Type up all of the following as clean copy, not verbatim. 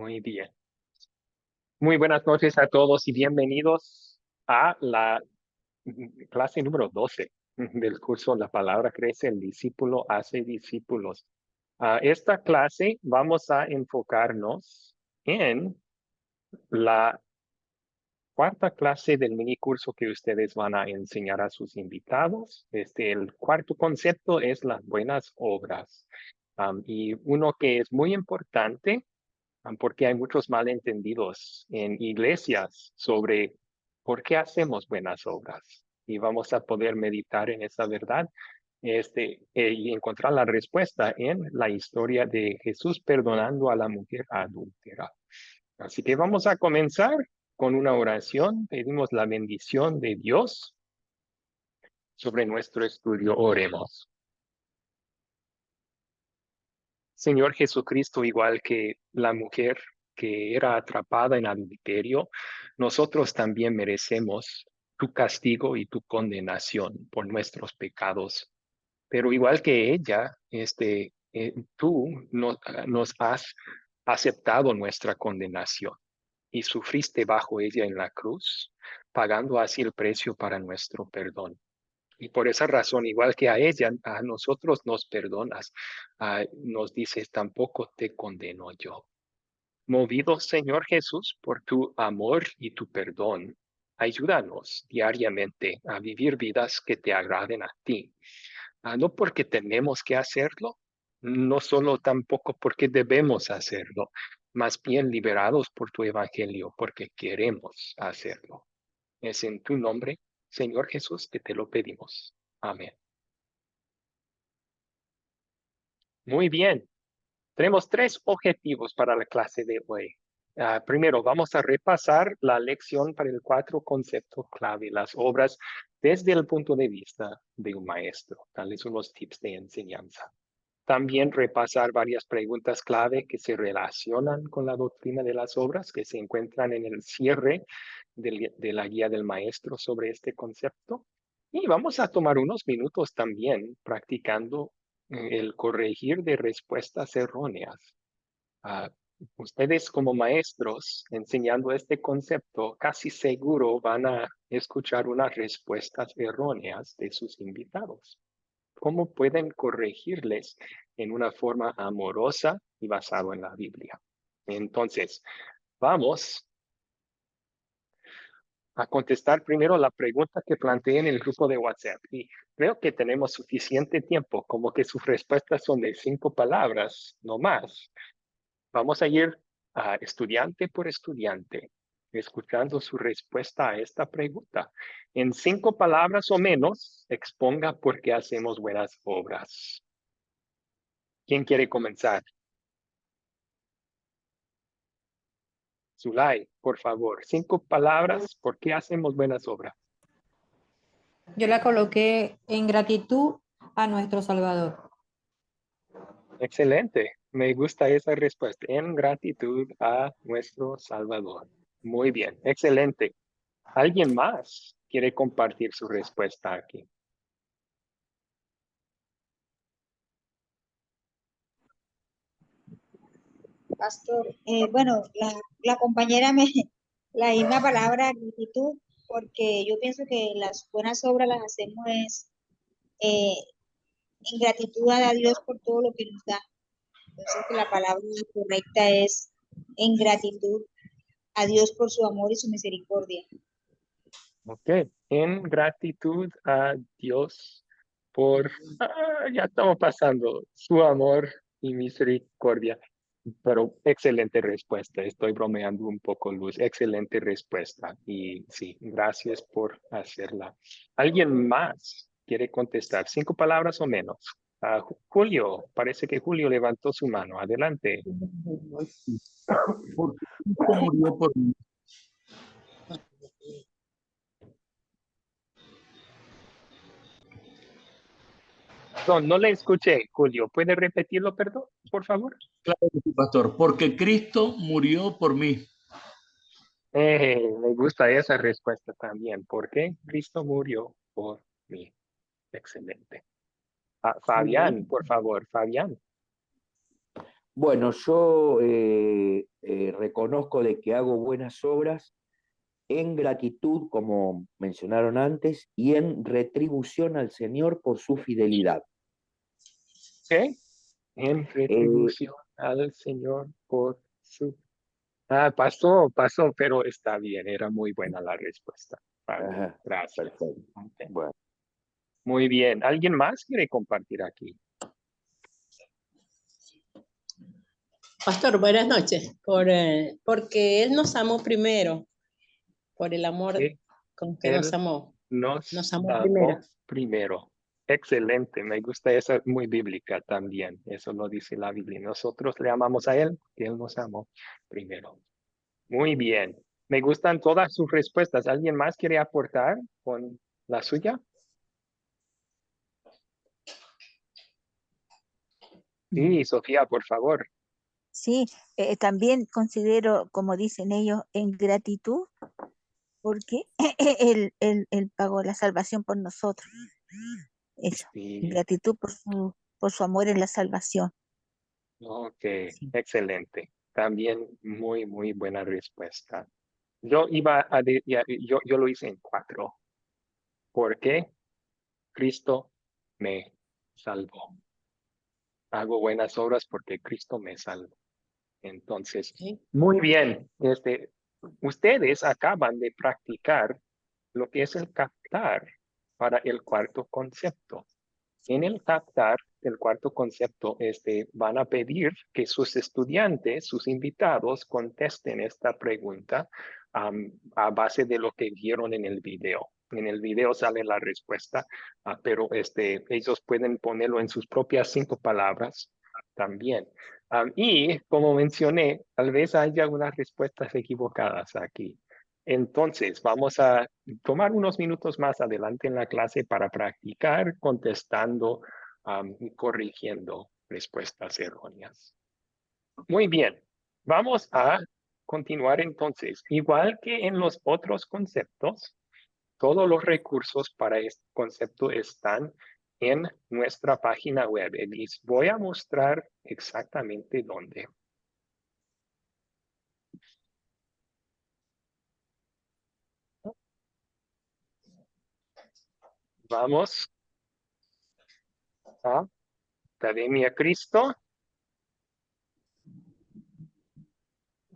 Muy bien. Muy buenas noches a todos y bienvenidos a la clase número 12 del curso La Palabra Crece, el discípulo hace discípulos. Esta clase vamos a enfocarnos en la cuarta clase del mini curso que ustedes van a enseñar a sus invitados. El cuarto concepto es las buenas obras. Y uno que es muy importante porque hay muchos malentendidos en iglesias sobre por qué hacemos buenas obras. Y vamos a poder meditar en esa verdad y encontrar la respuesta en la historia de Jesús perdonando a la mujer adúltera. Así que vamos a comenzar con una oración. Pedimos la bendición de Dios sobre nuestro estudio. Oremos. Señor Jesucristo, igual que la mujer que era atrapada en adulterio, nosotros también merecemos tu castigo y tu condenación por nuestros pecados. Pero igual que ella, tú nos has aceptado nuestra condenación y sufriste bajo ella en la cruz, pagando así el precio para nuestro perdón. Y por esa razón, igual que a ella, a nosotros nos perdonas. Nos dices, tampoco te condeno yo. Movido, Señor Jesús, por tu amor y tu perdón, ayúdanos diariamente a vivir vidas que te agraden a ti. No porque tenemos que hacerlo, no solo tampoco porque debemos hacerlo, más bien liberados por tu evangelio, porque queremos hacerlo. Es en tu nombre, Señor Jesús, que te lo pedimos. Amén. Muy bien. Tenemos tres objetivos para la clase de hoy. Primero, vamos a repasar la lección para el cuatro conceptos clave, las obras desde el punto de vista de un maestro, darles unos tips de enseñanza. También repasar varias preguntas clave que se relacionan con la doctrina de las obras, que se encuentran en el cierre de la guía del maestro sobre este concepto. Y vamos a tomar unos minutos también practicando el corregir de respuestas erróneas. Ah, Ustedes como maestros enseñando este concepto, casi seguro van a escuchar unas respuestas erróneas de sus invitados. ¿Cómo pueden corregirles en una forma amorosa y basado en la Biblia? Entonces, vamos a contestar primero la pregunta que planteé en el grupo de WhatsApp. Y creo que tenemos suficiente tiempo, como que sus respuestas son de 5 palabras, no más. Vamos a ir estudiante por estudiante, escuchando su respuesta a esta pregunta. En 5 palabras o menos, exponga por qué hacemos buenas obras. ¿Quién quiere comenzar? Zulay, por favor, 5 palabras, ¿por qué hacemos buenas obras? Yo la coloqué en gratitud a nuestro Salvador. Excelente, me gusta esa respuesta. En gratitud a nuestro Salvador. Muy bien, excelente. ¿Alguien más quiere compartir su respuesta aquí? Pastor, bueno, la compañera me, la misma palabra gratitud, porque yo pienso que las buenas obras las hacemos eh, en gratitud a Dios por todo lo que nos da. Entonces, que la palabra correcta es en gratitud a Dios por su amor y su misericordia. Ok, en gratitud a Dios por, ya estamos pasando, su amor y misericordia. Pero excelente respuesta, estoy bromeando un poco, Luz. Excelente respuesta. Y sí, gracias por hacerla. ¿Alguien más quiere contestar? 5 palabras o menos. Julio, parece que Julio levantó su mano. Adelante. Porque Cristo murió por mí. No le escuché, Julio. ¿Puede repetirlo, perdón, por favor? Claro que sí, pastor, porque Cristo murió por mí. Me gusta esa respuesta también. ¿Por qué Cristo murió por mí? Excelente. Fabián, por favor, Fabián. Bueno, yo reconozco de que hago buenas obras en gratitud, como mencionaron antes, y en retribución al Señor por su fidelidad. ¿Ok? En retribución al Señor por su... pasó, pero está bien, era muy buena la respuesta. Vale, Ajá, gracias. perfecto. Ok. Bueno, Muy bien. ¿Alguien más quiere compartir aquí? Pastor, buenas noches. Porque Él nos amó primero, por el amor Sí, con que nos Él amó. Nos nos amó primero. amó primero. Excelente, me gusta esa, muy bíblica también. Eso lo dice la Biblia. Nosotros le amamos a Él, que Él nos amó primero. Muy bien. Me gustan todas sus respuestas. ¿Alguien más quiere aportar con la suya? Sí, Sofía, por favor. Sí, también considero, como dicen ellos, en gratitud, porque él pagó la salvación por nosotros. Eso, en Sí, gratitud por su amor en la salvación. ok, Sí. excelente. También muy, muy buena respuesta. Yo iba a, yo lo hice en 4. ¿Por qué? Cristo me salvó. Hago buenas obras porque Cristo me salvó. Entonces, ¿Sí? muy bien. Ustedes acaban de practicar lo que es el captar para el cuarto concepto. En el captar del cuarto concepto, van a pedir que sus estudiantes, sus invitados, contesten esta pregunta a base de lo que vieron en el video. En el video sale la respuesta, pero ellos pueden ponerlo en sus propias 5 palabras también. Y como mencioné, tal vez haya algunas respuestas equivocadas aquí. Entonces, vamos a tomar unos minutos más adelante en la clase para practicar contestando y corrigiendo respuestas erróneas. Muy bien, vamos a continuar entonces. Igual que en los otros conceptos, todos los recursos para este concepto están en nuestra página web. Y les voy a mostrar exactamente dónde. Vamos a Academia Cristo.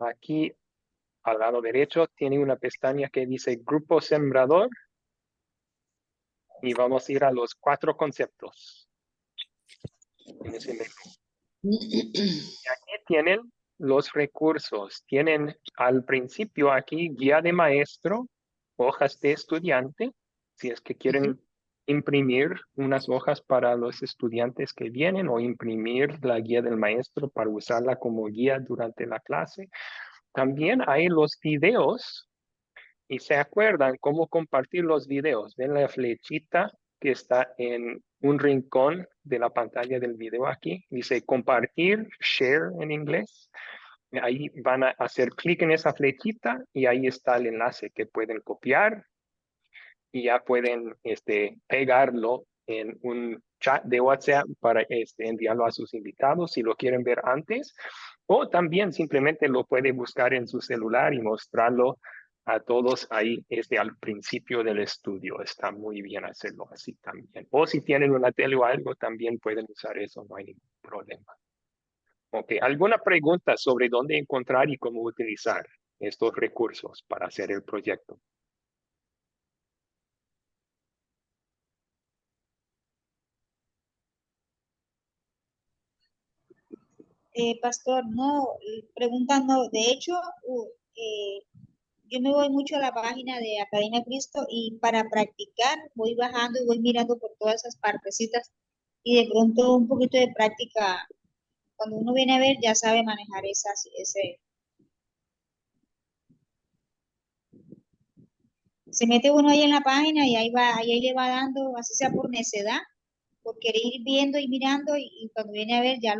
Aquí al lado derecho tiene una pestaña que dice Grupo Sembrador y vamos a ir a los 4 conceptos en ese menú. Y aquí tienen los recursos. Tienen al principio aquí guía de maestro, hojas de estudiante, si es que quieren imprimir unas hojas para los estudiantes que vienen o imprimir la guía del maestro para usarla como guía durante la clase. También hay los videos. Y se acuerdan cómo compartir los videos. Ven la flechita que está en un rincón de la pantalla del video aquí. Dice compartir, share en inglés. Ahí van a hacer clic en esa flechita y ahí está el enlace que pueden copiar y ya pueden pegarlo en un chat de WhatsApp para enviarlo a sus invitados si lo quieren ver antes. O también simplemente lo puede buscar en su celular y mostrarlo a todos ahí al principio del estudio. Está muy bien hacerlo así también. O si tienen una tele o algo, también pueden usar eso, no hay ningún problema. Ok, ¿alguna pregunta sobre dónde encontrar y cómo utilizar estos recursos para hacer el proyecto? Pastor, no, preguntando, de hecho, eh, yo me voy mucho a la página de Academia Cristo y para practicar voy bajando y voy mirando por todas esas partecitas y de pronto un poquito de práctica, cuando uno viene a ver ya sabe manejar ese. Se mete uno ahí en la página y ahí va, ahí le va dando, así sea por necedad, por querer ir viendo y mirando y cuando viene a ver ya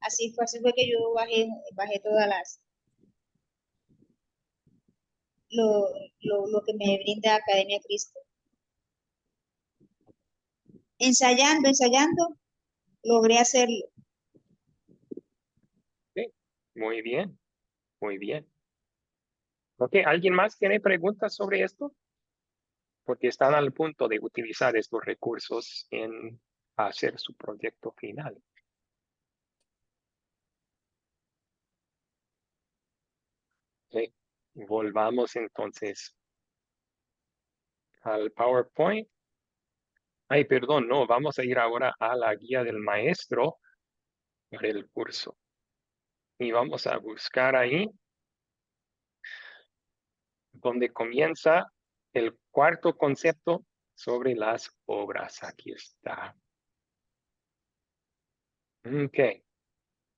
así fue que yo bajé todas lo, lo que me brinda Academia Cristo. Ensayando, logré hacerlo. Muy bien, muy bien. Ok, ¿alguien más tiene preguntas sobre esto? Porque están al punto de utilizar estos recursos en hacer su proyecto final. Ok, volvamos entonces al PowerPoint. Ay, perdón, no, vamos a ir ahora a la guía del maestro para el curso. Y vamos a buscar ahí donde comienza el cuarto concepto sobre las obras. Aquí está. Ok.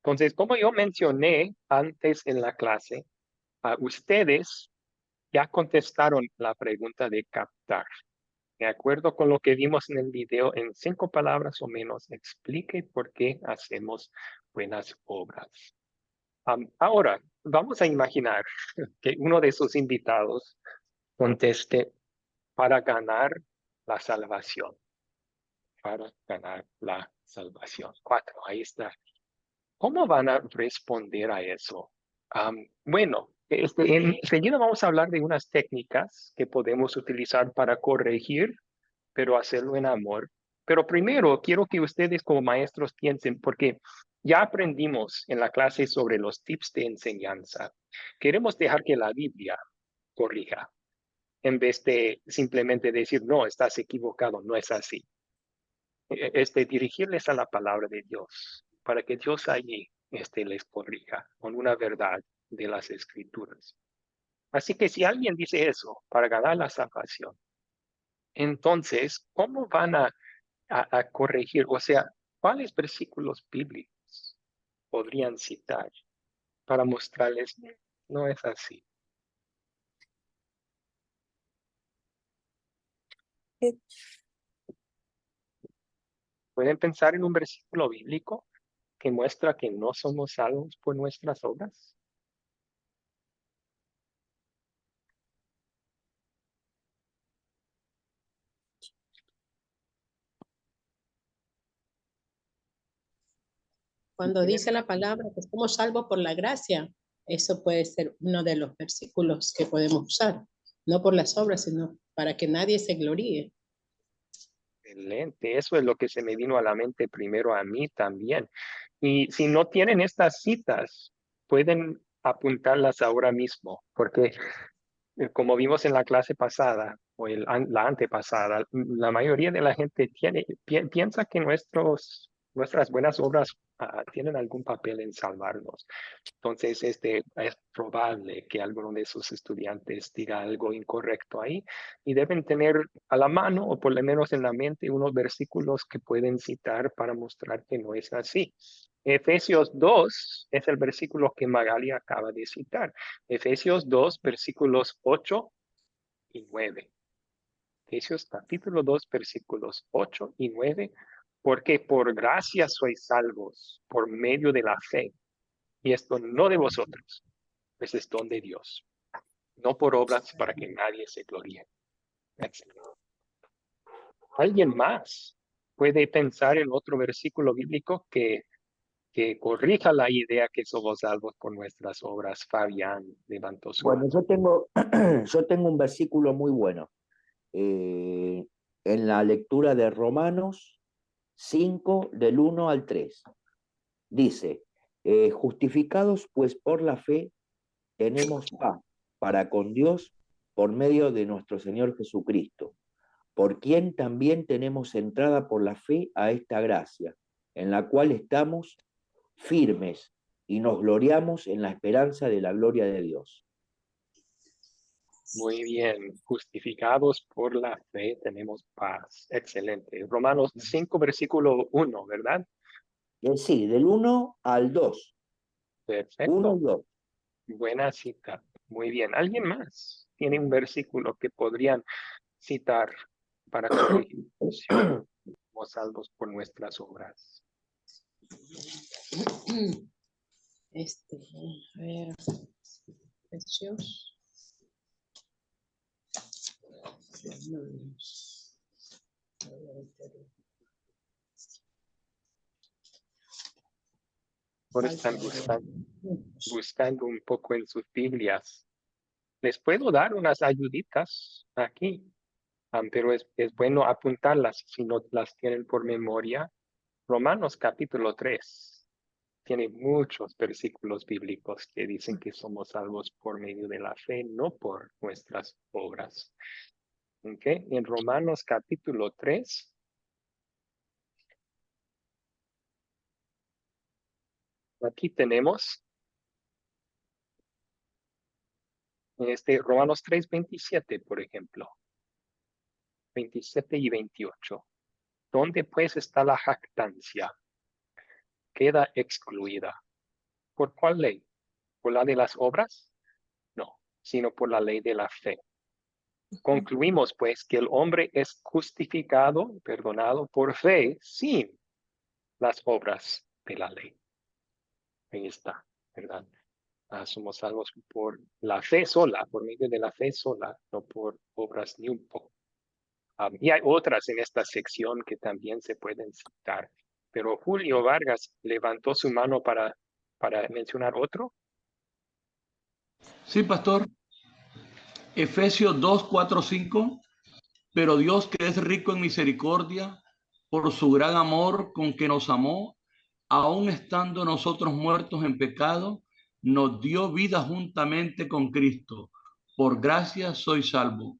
Entonces, como yo mencioné antes en la clase, ustedes ya contestaron la pregunta de captar. De acuerdo con lo que vimos en el video, en 5 palabras o menos, explique por qué hacemos buenas obras. Ahora, vamos a imaginar que uno de sus invitados conteste para ganar la salvación. Para ganar la salvación. 4, ahí está. ¿Cómo van a responder a eso? Bueno, enseguida vamos a hablar de unas técnicas que podemos utilizar para corregir, pero hacerlo en amor. Pero primero quiero que ustedes como maestros piensen, porque ya aprendimos en la clase sobre los tips de enseñanza. Queremos dejar que la Biblia corrija, en vez de simplemente decir, no, estás equivocado, no es así. Dirigirles a la palabra de Dios, para que Dios allí les corrija con una verdad de las Escrituras. Así que si alguien dice eso para ganar la salvación, entonces, ¿cómo van a corregir? O sea, ¿cuáles versículos bíblicos podrían citar para mostrarles no es así? ¿Pueden pensar en un versículo bíblico que muestra que no somos salvos por nuestras obras? Cuando dice la palabra que somos salvos por la gracia, eso puede ser uno de los versículos que podemos usar, no por las obras, sino para que nadie se gloríe. Excelente, eso es lo que se me vino a la mente primero a mí también. Y si no tienen estas citas, pueden apuntarlas ahora mismo, porque como vimos en la clase pasada o la antepasada, la mayoría de la gente piensa que nuestras buenas obras tienen algún papel en salvarnos. Entonces, es probable que alguno de sus estudiantes diga algo incorrecto ahí y deben tener a la mano o por lo menos en la mente unos versículos que pueden citar para mostrar que no es así. Efesios 2 es el versículo que Magali acaba de citar. Efesios 2, versículos 8 y 9. Efesios capítulo 2, versículos 8 y 9. Porque por gracia sois salvos por medio de la fe. Y esto no de vosotros, pues es don de Dios. No por obras para que nadie se gloríe. ¿Alguien más puede pensar en otro versículo bíblico que corrija la idea que somos salvos por nuestras obras? Fabián levantó su mano. Bueno, yo tengo un versículo muy bueno. En la lectura de Romanos 5, del 1 al 3. Dice, justificados pues por la fe, tenemos paz para con Dios por medio de nuestro Señor Jesucristo, por quien también tenemos entrada por la fe a esta gracia, en la cual estamos firmes y nos gloriamos en la esperanza de la gloria de Dios. Muy bien, justificados por la fe tenemos paz. Excelente. Romanos 5, versículo 1, ¿verdad? Sí, del 1 al 2. 1 Perfecto. y 2. Buena cita. Muy bien. ¿Alguien más tiene un versículo que podrían citar para corregir somos salvos por nuestras obras? A ver, Efesios. Ahora están buscando un poco en sus Biblias. Les puedo dar unas ayuditas aquí, pero es bueno apuntarlas si no las tienen por memoria. Romanos capítulo 3 tiene muchos versículos bíblicos que dicen que somos salvos por medio de la fe, no por nuestras obras. ¿Okay? En Romanos capítulo 3, aquí tenemos Romanos 3:27, por ejemplo, 27 y 28. ¿Dónde pues está la jactancia? Queda excluida. ¿Por cuál ley? ¿Por la de las obras? No, sino por la ley de la fe. Concluimos pues que el hombre es justificado, perdonado por fe, sin las obras de la ley. Ahí está, ¿verdad? Somos salvos por la fe sola, por medio de la fe sola, no por obras ni un poco. Y hay otras en esta sección que también se pueden citar. Pero Julio Vargas levantó su mano para mencionar otro. Sí, pastor. Efesios 2, 4, 5. Pero Dios, que es rico en misericordia, por su gran amor con que nos amó, aun estando nosotros muertos en pecado, nos dio vida juntamente con Cristo. Por gracia soy salvo.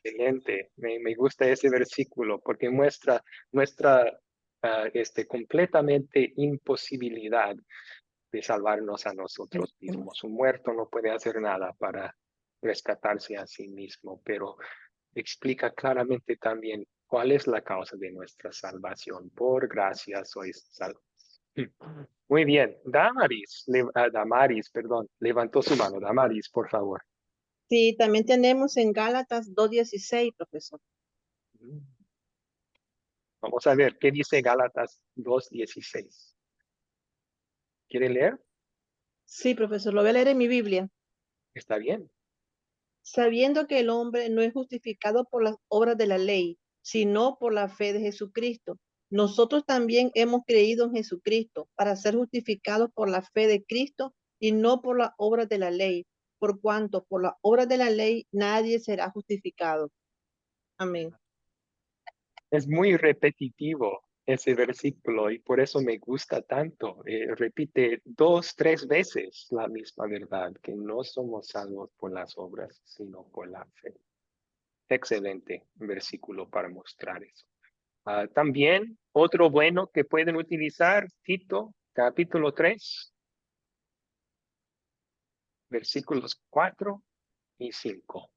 Excelente, me gusta ese versículo porque muestra nuestra completamente imposibilidad de salvarnos a nosotros mismos. Un muerto no puede hacer nada para rescatarse a sí mismo, pero explica claramente también cuál es la causa de nuestra salvación. Por gracia sois salvos. Muy bien, Damaris, levantó su mano. Damaris, por favor. Sí, también tenemos en Gálatas 2:16, profesor. Vamos a ver, ¿qué dice Gálatas 2:16? ¿Quiere leer? Sí, profesor, lo voy a leer en mi Biblia. Está bien. Sabiendo que el hombre no es justificado por las obras de la ley, sino por la fe de Jesucristo. Nosotros también hemos creído en Jesucristo para ser justificados por la fe de Cristo y no por las obras de la ley, por cuanto por las obras de la ley nadie será justificado. Amén. Es muy repetitivo ese versículo y por eso me gusta tanto. Repite 2, 3 veces la misma verdad, que no somos salvos por las obras, sino por la fe. Excelente versículo para mostrar eso. También otro bueno que pueden utilizar, Tito, capítulo 3, versículos 4 y 5.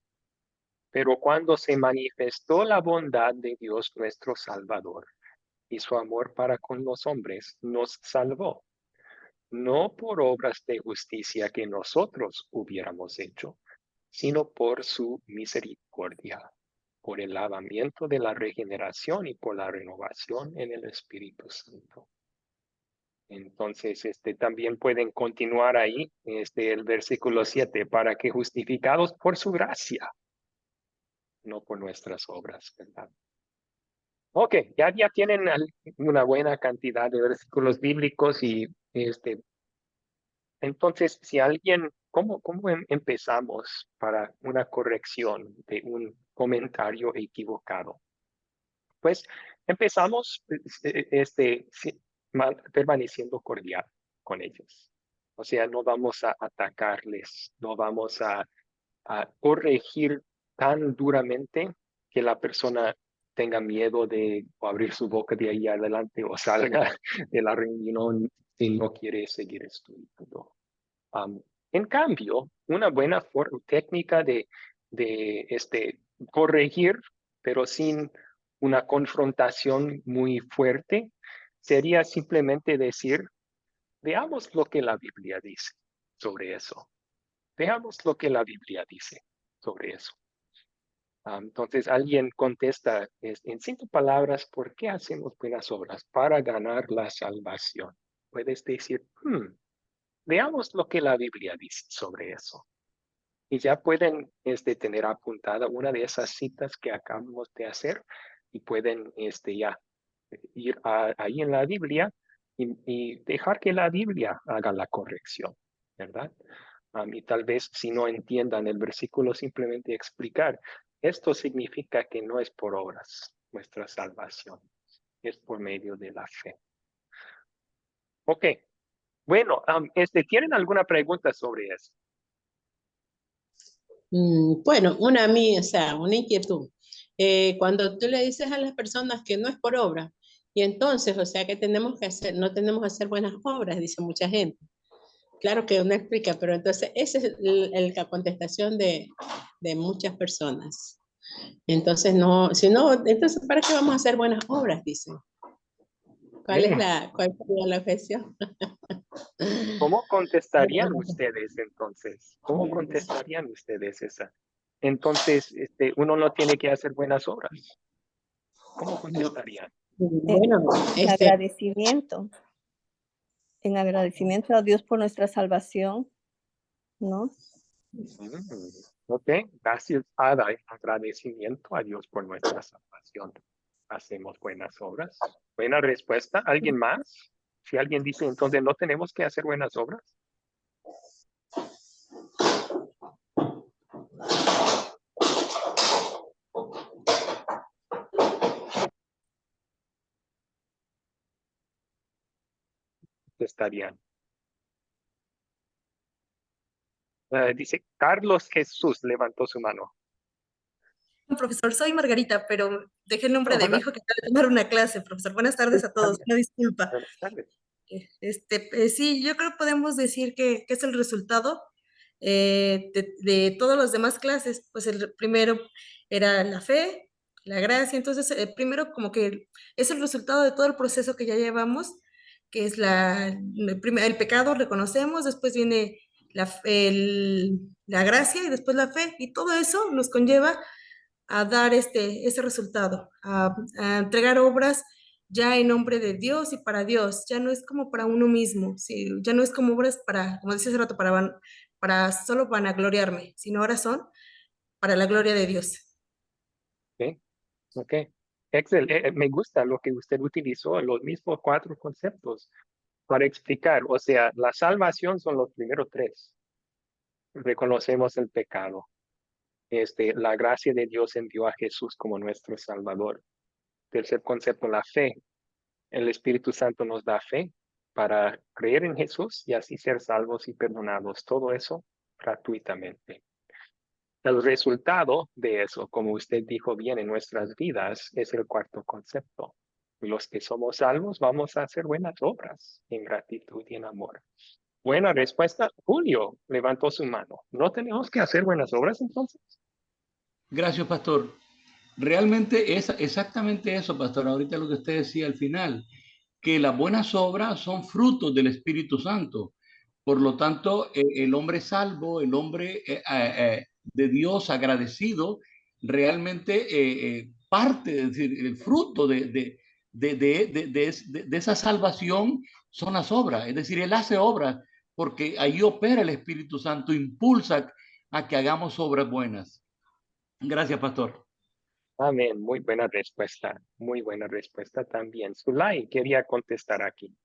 Pero cuando se manifestó la bondad de Dios nuestro Salvador y su amor para con los hombres, nos salvó, no por obras de justicia que nosotros hubiéramos hecho, sino por su misericordia, por el lavamiento de la regeneración y por la renovación en el Espíritu Santo. Entonces, también pueden continuar ahí, el versículo 7, para que justificados por su gracia, no por nuestras obras, ¿verdad? Ok, ya tienen una buena cantidad de versículos bíblicos y entonces, si alguien, ¿cómo empezamos para una corrección de un comentario equivocado? Pues empezamos permaneciendo cordial con ellos. O sea, no vamos a atacarles, no vamos a corregir tan duramente que la persona tenga miedo de abrir su boca de ahí adelante o salga de la reunión si no quiere seguir estudiando. En cambio, una buena técnica de corregir, pero sin una confrontación muy fuerte, sería simplemente decir, veamos lo que la Biblia dice sobre eso. Veamos lo que la Biblia dice sobre eso. Entonces alguien contesta en 5 palabras, ¿por qué hacemos buenas obras? Para ganar la salvación. Puedes decir, veamos lo que la Biblia dice sobre eso. Y ya pueden tener apuntada una de esas citas que acabamos de hacer y pueden ya ir ahí en la Biblia y dejar que la Biblia haga la corrección, ¿verdad? Y tal vez si no entiendan el versículo, simplemente explicar. Esto significa que no es por obras nuestra salvación, es por medio de la fe. Ok, bueno, ¿tienen alguna pregunta sobre eso? Bueno, o sea, una inquietud. Cuando tú le dices a las personas que no es por obra, y entonces, o sea, que tenemos que hacer, no tenemos que hacer buenas obras, dice mucha gente. Claro que uno explica, pero entonces esa es la contestación de muchas personas. Entonces, no, si no, entonces, ¿para qué vamos a hacer buenas obras? Dicen. ¿Cuál sería la objeción? ¿Cómo contestarían ustedes entonces? ¿Cómo contestarían ustedes esa? Entonces, uno no tiene que hacer buenas obras. ¿Cómo contestarían? Bueno, agradecimiento. En agradecimiento a Dios por nuestra salvación, ¿no? Ok, gracias a agradecimiento a Dios por nuestra salvación. Hacemos buenas obras. Buena respuesta. ¿Alguien más? Si alguien dice, entonces no tenemos que hacer buenas obras. Estarían. Dice Carlos Jesús, levantó su mano. Profesor, soy Margarita, pero dejé el nombre de mi hijo que acaba de tomar una clase, profesor. Buenas tardes a todos, una disculpa. Buenas tardes. Sí, yo creo que podemos decir que es el resultado de todas las demás clases. Pues el primero era la fe, la gracia, entonces el primero como que es el resultado de todo el proceso que ya llevamos, que es el pecado, reconocemos, después viene la gracia y después la fe, y todo eso nos conlleva a dar ese resultado, a entregar obras ya en nombre de Dios y para Dios, ya no es como para uno mismo, ¿sí? Ya no es como obras para, como decía hace rato, para solo vanagloriarme, sino ahora son para la gloria de Dios. Ok. Excelente. Me gusta lo que usted utilizó, los mismos 4 conceptos para explicar. O sea, la salvación son los primeros 3. Reconocemos el pecado. La gracia de Dios envió a Jesús como nuestro Salvador. Tercer concepto, la fe. El Espíritu Santo nos da fe para creer en Jesús y así ser salvos y perdonados. Todo eso gratuitamente. El resultado de eso, como usted dijo bien, en nuestras vidas es el cuarto concepto. Los que somos salvos vamos a hacer buenas obras en gratitud y en amor. Buena respuesta. Julio levantó su mano. ¿No tenemos que hacer buenas obras entonces? Gracias, pastor. Realmente es exactamente eso, pastor. Ahorita lo que usted decía al final, que las buenas obras son frutos del Espíritu Santo. Por lo tanto, el hombre salvo, el hombre de Dios agradecido, realmente parte, es decir, el fruto de esa salvación son las obras. Es decir, Él hace obras porque ahí opera el Espíritu Santo, impulsa a que hagamos obras buenas. Gracias, pastor. Amén. Muy buena respuesta. Muy buena respuesta también. Zulay quería contestar aquí.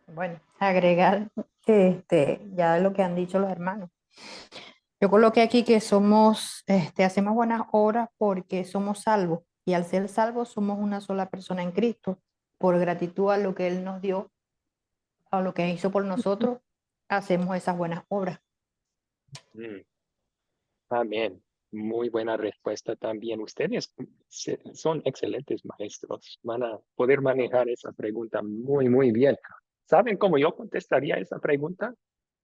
Bueno, agregar ya lo que han dicho los hermanos. Yo coloqué aquí que hacemos buenas obras porque somos salvos y al ser salvos somos una sola persona en Cristo. Por gratitud a lo que Él nos dio, a lo que hizo por nosotros, hacemos esas buenas obras. Amén. Muy buena respuesta también. Ustedes son excelentes maestros. Van a poder manejar esa pregunta muy, muy bien. ¿Saben cómo yo contestaría esa pregunta?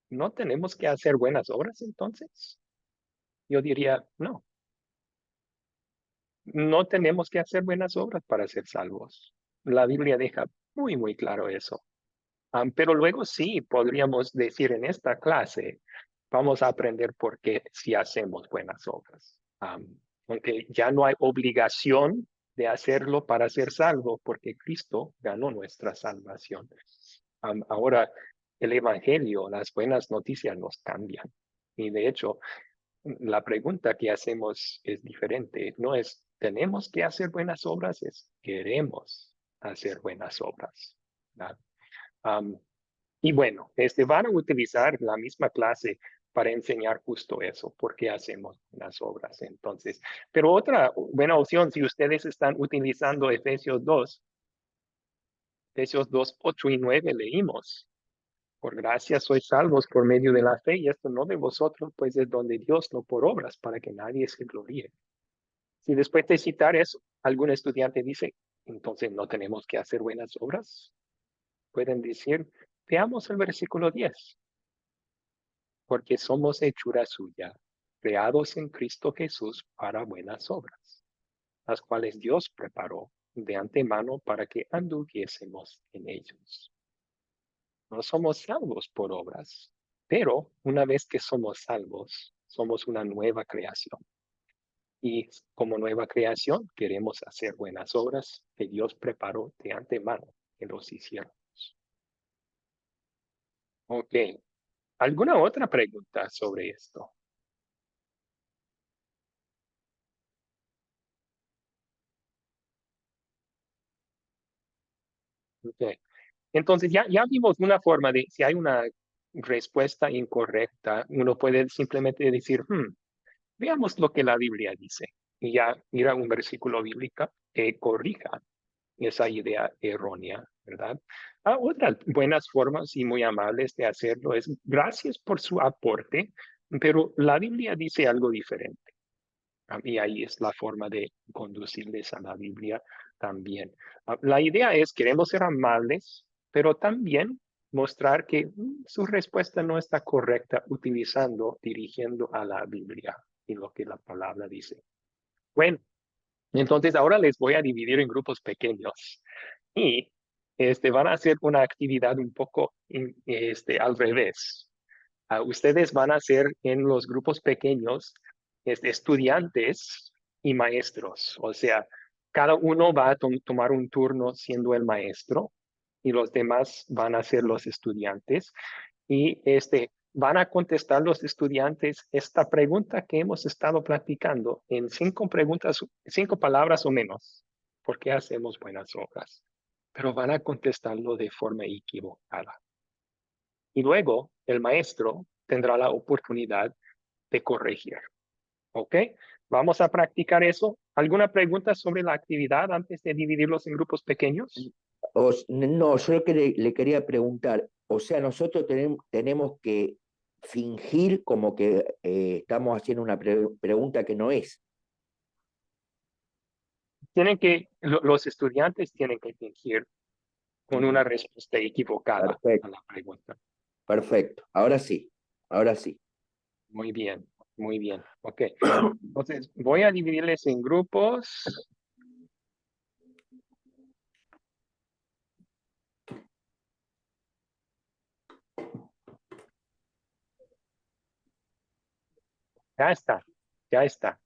¿No tenemos que hacer buenas obras entonces? Yo diría, no. No tenemos que hacer buenas obras para ser salvos. La Biblia deja muy, muy claro eso. Pero luego sí podríamos decir en esta clase, vamos a aprender por qué si hacemos buenas obras. Aunque ya no hay obligación de hacerlo para ser salvo, porque Cristo ganó nuestra salvación. Ahora, el Evangelio, las buenas noticias nos cambian. Y de hecho, la pregunta que hacemos es diferente. No es, ¿tenemos que hacer buenas obras? Es, ¿queremos hacer buenas obras? ¿verdad? Y bueno, van a utilizar la misma clase para enseñar justo eso, por qué hacemos las obras. Entonces, pero otra buena opción, si ustedes están utilizando Efesios 2, 8 y 9 leímos. Por gracia sois salvos por medio de la fe, y esto no de vosotros, pues es donde Dios, no por obras, para que nadie se gloríe. Si después de citar eso, algún estudiante dice, entonces no tenemos que hacer buenas obras, pueden decir, veamos el versículo 10. Porque somos hechura suya, creados en Cristo Jesús para buenas obras, las cuales Dios preparó de antemano para que anduviésemos en ellos. No somos salvos por obras, pero una vez que somos salvos, somos una nueva creación. Y como nueva creación, queremos hacer buenas obras que Dios preparó de antemano que los hiciéramos. Ok. ¿Alguna otra pregunta sobre esto? Ok. Entonces ya vimos una forma de, si hay una respuesta incorrecta, uno puede simplemente decir, veamos lo que la Biblia dice. Y ya ir a un versículo bíblico que corrija esa idea errónea, ¿verdad? Otras buenas formas y muy amables de hacerlo es, gracias por su aporte, pero la Biblia dice algo diferente. Y ahí es la forma de conducirles a la Biblia también. La idea es, queremos ser amables, pero también mostrar que su respuesta no está correcta dirigiendo a la Biblia y lo que la palabra dice. Bueno, entonces ahora les voy a dividir en grupos pequeños y van a hacer una actividad un poco al revés. Ustedes van a ser en los grupos pequeños estudiantes y maestros. O sea, cada uno va a tomar un turno siendo el maestro y los demás van a ser los estudiantes. Y van a contestar los estudiantes esta pregunta que hemos estado platicando en 5 palabras o menos. ¿Por qué hacemos buenas obras? Pero van a contestarlo de forma equivocada. Y luego el maestro tendrá la oportunidad de corregir. ¿Ok? Vamos a practicar eso. ¿Alguna pregunta sobre la actividad antes de dividirlos en grupos pequeños? No, yo lo que le quería preguntar, o sea, nosotros tenemos que fingir como que estamos haciendo una pregunta que no es. Los estudiantes tienen que fingir con una respuesta equivocada Perfecto. a la pregunta. Perfecto, ahora sí, ahora sí. Muy bien, muy bien. Ok, entonces voy a dividirles en grupos. Ya está, ya está.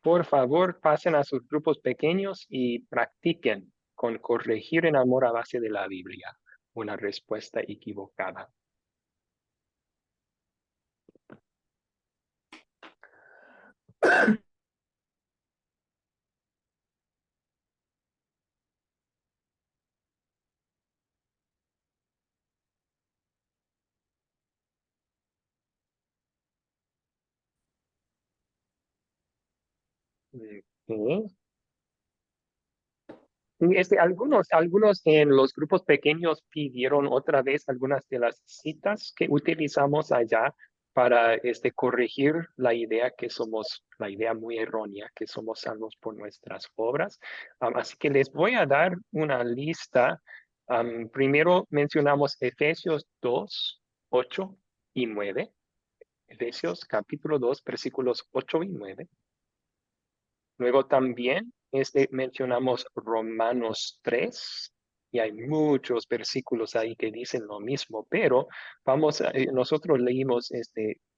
Por favor, pasen a sus grupos pequeños y practiquen con corregir en amor a base de la Biblia una respuesta equivocada. Ok. Algunos en los grupos pequeños pidieron otra vez algunas de las citas que utilizamos allá para corregir la idea la idea muy errónea, que somos salvos por nuestras obras. Así que les voy a dar una lista. Primero mencionamos Efesios 2, 8 y 9. Efesios capítulo 2, versículos 8 y 9. Luego también mencionamos Romanos 3, y hay muchos versículos ahí que dicen lo mismo, pero nosotros leímos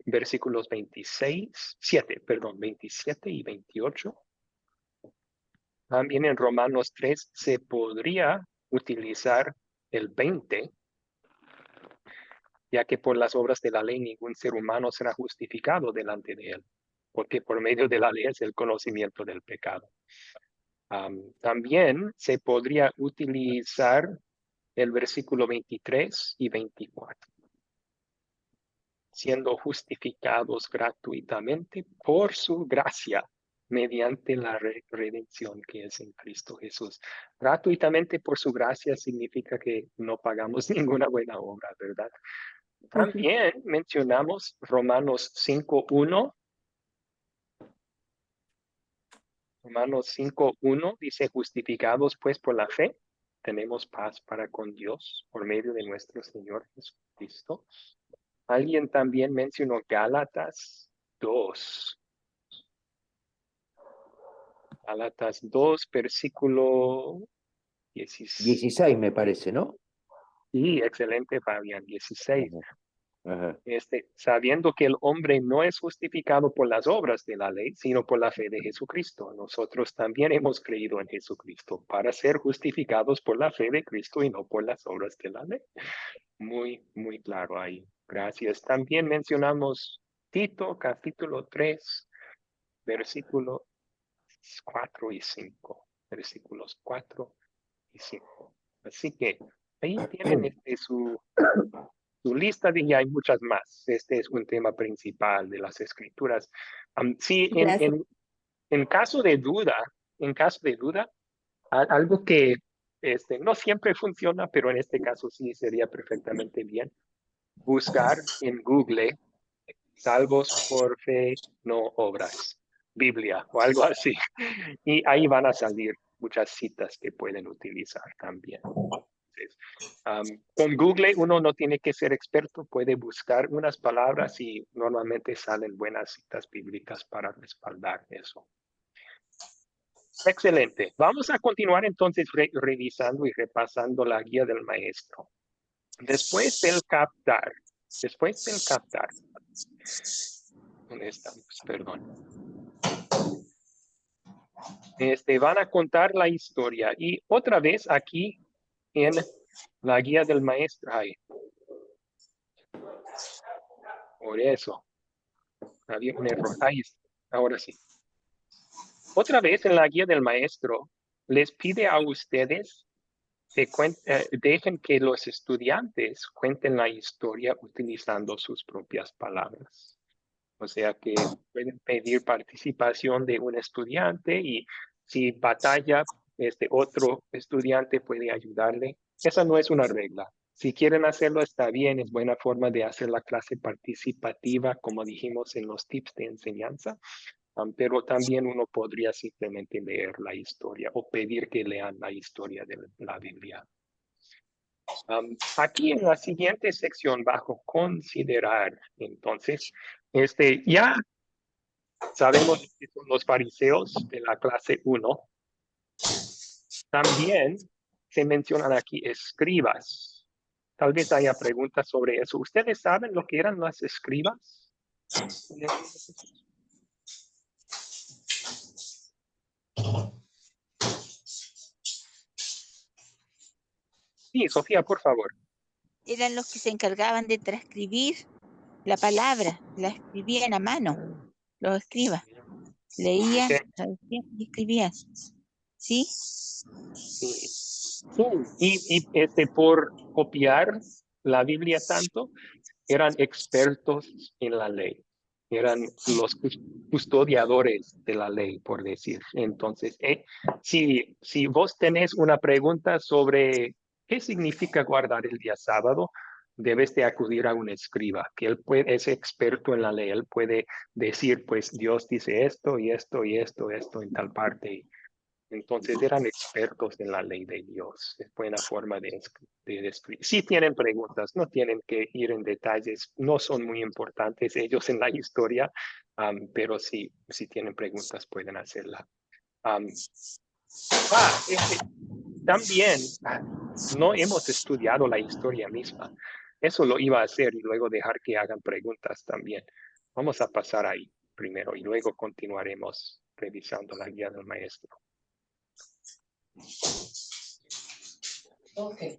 versículos 27 y 28. También en Romanos 3 se podría utilizar el 20, ya que por las obras de la ley ningún ser humano será justificado delante de él, porque por medio de la ley es el conocimiento del pecado. También se podría utilizar el versículo 23 y 24. Siendo justificados gratuitamente por su gracia, mediante la redención que es en Cristo Jesús. Gratuitamente por su gracia significa que no pagamos ninguna buena obra, ¿verdad? También mencionamos Romanos 5:1. Romanos 5:1 dice, justificados pues por la fe, tenemos paz para con Dios por medio de nuestro Señor Jesucristo. Alguien también mencionó Gálatas 2. Gálatas 2, versículo 16. 16 me parece, ¿no? Sí, excelente, Fabián, 16. Ajá. Sabiendo que el hombre no es justificado por las obras de la ley, sino por la fe de Jesucristo. Nosotros también hemos creído en Jesucristo para ser justificados por la fe de Cristo y no por las obras de la ley. Muy, muy claro ahí. Gracias. También mencionamos Tito, capítulo 3, versículos 4 y 5. Versículos 4 y 5. Así que ahí tienen su lista y hay muchas más. Este es un tema principal de las escrituras. Sí, Gracias. en caso de duda, algo que no siempre funciona, pero en este caso sí sería perfectamente bien, buscar en Google salvos por fe, no obras, Biblia o algo así. Y ahí van a salir muchas citas que pueden utilizar también. Con Google uno no tiene que ser experto, puede buscar unas palabras y normalmente salen buenas citas bíblicas para respaldar eso. Excelente. Vamos a continuar entonces revisando y repasando la guía del maestro. Después del captar. ¿Dónde estamos? Perdón. Van a contar la historia y otra vez aquí en la guía del maestro. Ay. Por eso. Había un error. Ahí está. Ahora sí. Otra vez en la guía del maestro les pide a ustedes que dejen que los estudiantes cuenten la historia utilizando sus propias palabras. O sea que pueden pedir participación de un estudiante y si batalla, otro estudiante puede ayudarle. Esa no es una regla. Si quieren hacerlo está bien, es buena forma de hacer la clase participativa, como dijimos en los tips de enseñanza. Pero también uno podría simplemente leer la historia o pedir que lean la historia de la Biblia. Aquí en la siguiente sección bajo considerar, entonces, ya sabemos que son los fariseos de la clase 1. También se mencionan aquí escribas. Tal vez haya preguntas sobre eso. ¿Ustedes saben lo que eran las escribas? Sí, Sofía, por favor. Eran los que se encargaban de transcribir la palabra, la escribían a mano, los escribas. Leían, traducían y escribían. ¿Sí? Sí. Y por copiar la Biblia tanto, eran expertos en la ley. Eran los custodiadores de la ley, por decir. Entonces, si vos tenés una pregunta sobre qué significa guardar el día sábado, debes de acudir a un escriba, que es experto en la ley. Él puede decir, pues Dios dice esto y esto y esto en tal parte. Entonces eran expertos en la ley de Dios. Es buena forma de describir. Si tienen preguntas, no tienen que ir en detalles, no son muy importantes ellos en la historia, pero si tienen preguntas pueden hacerla. También no hemos estudiado la historia misma. Eso lo iba a hacer y luego dejar que hagan preguntas también. Vamos a pasar ahí primero y luego continuaremos revisando la guía del maestro. Okay.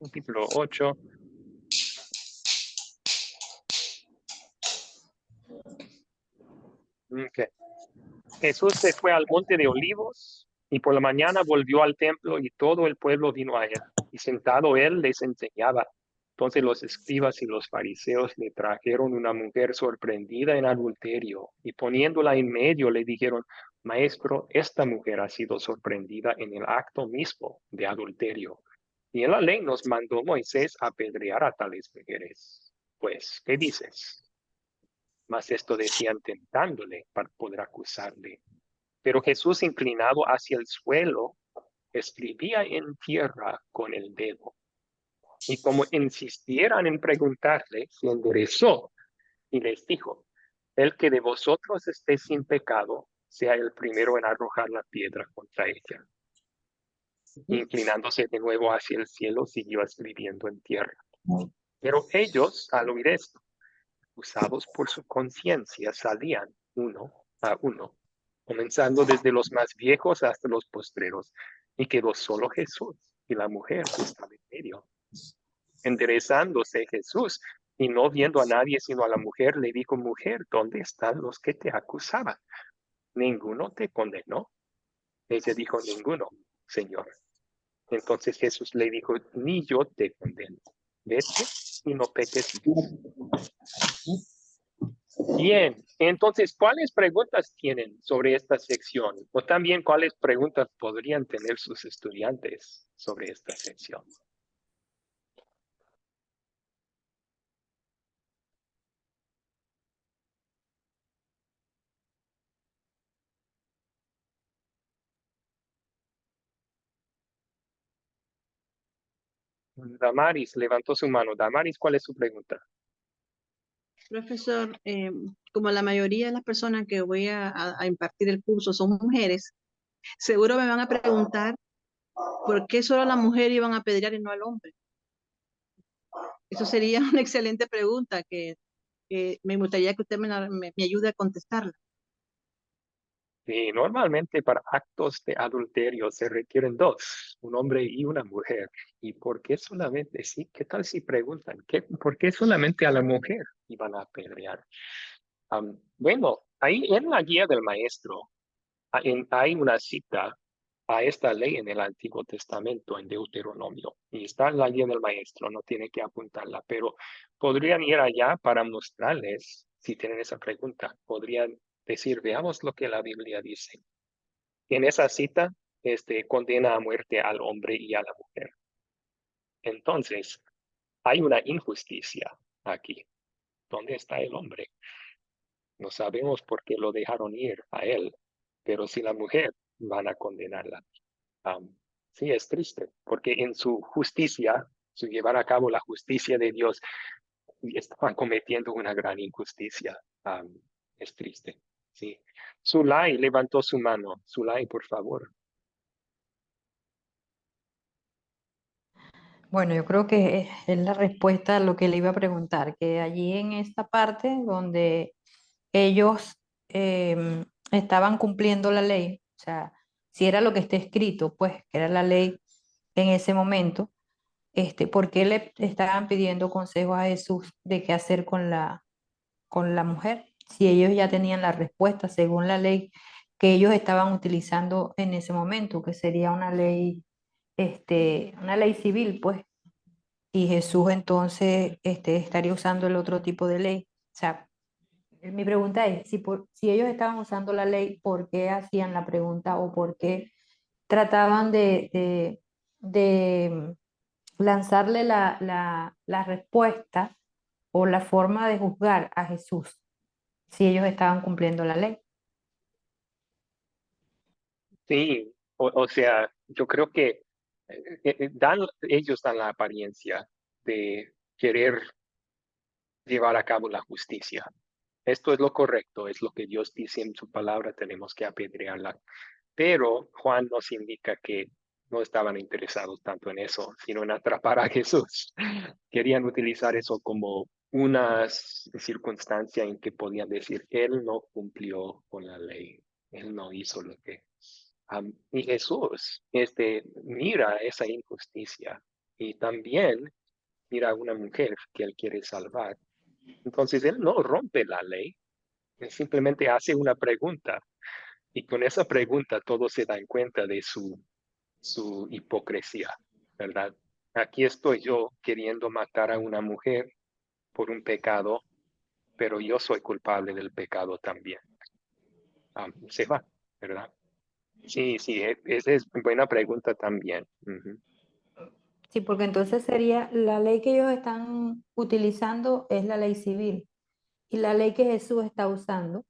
Capítulo 8. Okay. Jesús se fue al monte de Olivos Y por la mañana volvió al templo y todo el pueblo vino a él. Y sentado él les enseñaba. Entonces los escribas y los fariseos le trajeron una mujer sorprendida en adulterio. Y poniéndola en medio le dijeron, Maestro, esta mujer ha sido sorprendida en el acto mismo de adulterio. Y en la ley nos mandó Moisés apedrear a tales mujeres. Pues, ¿qué dices? Mas esto decían tentándole para poder acusarle. Pero Jesús, inclinado hacia el suelo, escribía en tierra con el dedo. Y como insistieran en preguntarle, se enderezó y les dijo, el que de vosotros esté sin pecado, sea el primero en arrojar la piedra contra ella. Inclinándose de nuevo hacia el cielo, siguió escribiendo en tierra. Pero ellos, al oír esto, acusados por su conciencia, salían uno a uno, comenzando desde los más viejos hasta los postreros, y quedó solo Jesús y la mujer que estaba en medio. Enderezándose Jesús y no viendo a nadie sino a la mujer, le dijo, mujer, ¿dónde están los que te acusaban? ¿Ninguno te condenó? Ella dijo, ninguno, Señor. Entonces Jesús le dijo, ni yo te condeno. Vete y no peques más. Bien, entonces, ¿cuáles preguntas tienen sobre esta sección? O también, ¿cuáles preguntas podrían tener sus estudiantes sobre esta sección? Damaris levantó su mano. Damaris, ¿cuál es su pregunta? Profesor, como la mayoría de las personas que voy a impartir el curso son mujeres, seguro me van a preguntar por qué solo la mujer iban a apedrear y no al hombre. Eso sería una excelente pregunta que me gustaría que usted me ayude a contestarla. Sí, normalmente para actos de adulterio se requieren dos, un hombre y una mujer. ¿Y por qué solamente? Sí, ¿qué tal si preguntan, por qué solamente a la mujer iban a apedrear? Bueno, ahí en la guía del maestro hay una cita a esta ley en el Antiguo Testamento, en Deuteronomio, y está en la guía del maestro, no tiene que apuntarla, pero podrían ir allá para mostrarles, si tienen esa pregunta, podrían decir, veamos lo que la Biblia dice. En esa cita, condena a muerte al hombre y a la mujer. Entonces, hay una injusticia aquí. ¿Dónde está el hombre? No sabemos por qué lo dejaron ir a él, pero si la mujer van a condenarla. Sí, es triste, porque en su justicia, su llevar a cabo la justicia de Dios, estaban cometiendo una gran injusticia. Es triste, sí. Zulay levantó su mano. Zulay, por favor. Bueno, yo creo que es la respuesta a lo que le iba a preguntar, que allí en esta parte donde ellos estaban cumpliendo la ley, o sea, si era lo que está escrito, pues, que era la ley en ese momento, ¿por qué le estaban pidiendo consejos a Jesús de qué hacer con la mujer? Si ellos ya tenían la respuesta según la ley que ellos estaban utilizando en ese momento, que sería una ley civil, pues, y Jesús entonces estaría usando el otro tipo de ley. O sea, mi pregunta es, si ellos estaban usando la ley, ¿por qué hacían la pregunta o por qué trataban de lanzarle la respuesta o la forma de juzgar a Jesús si ellos estaban cumpliendo la ley? Sí, o sea, yo creo que ellos dan la apariencia de querer llevar a cabo la justicia. Esto es lo correcto, es lo que Dios dice en su palabra, tenemos que apedrearla. Pero Juan nos indica que no estaban interesados tanto en eso, sino en atrapar a Jesús. Querían utilizar eso como una circunstancia en que podían decir, Él no cumplió con la ley, Él no hizo lo que... y Jesús mira esa injusticia y también mira a una mujer que Él quiere salvar. Entonces Él no rompe la ley, Él simplemente hace una pregunta. Y con esa pregunta todos se dan cuenta de su hipocresía, ¿verdad? Aquí estoy yo queriendo matar a una mujer por un pecado, pero yo soy culpable del pecado también. Se va, ¿verdad? Sí, sí, esa es buena pregunta también. Ujú. Sí, porque entonces sería la ley que ellos están utilizando es la ley civil y la ley que Jesús está usando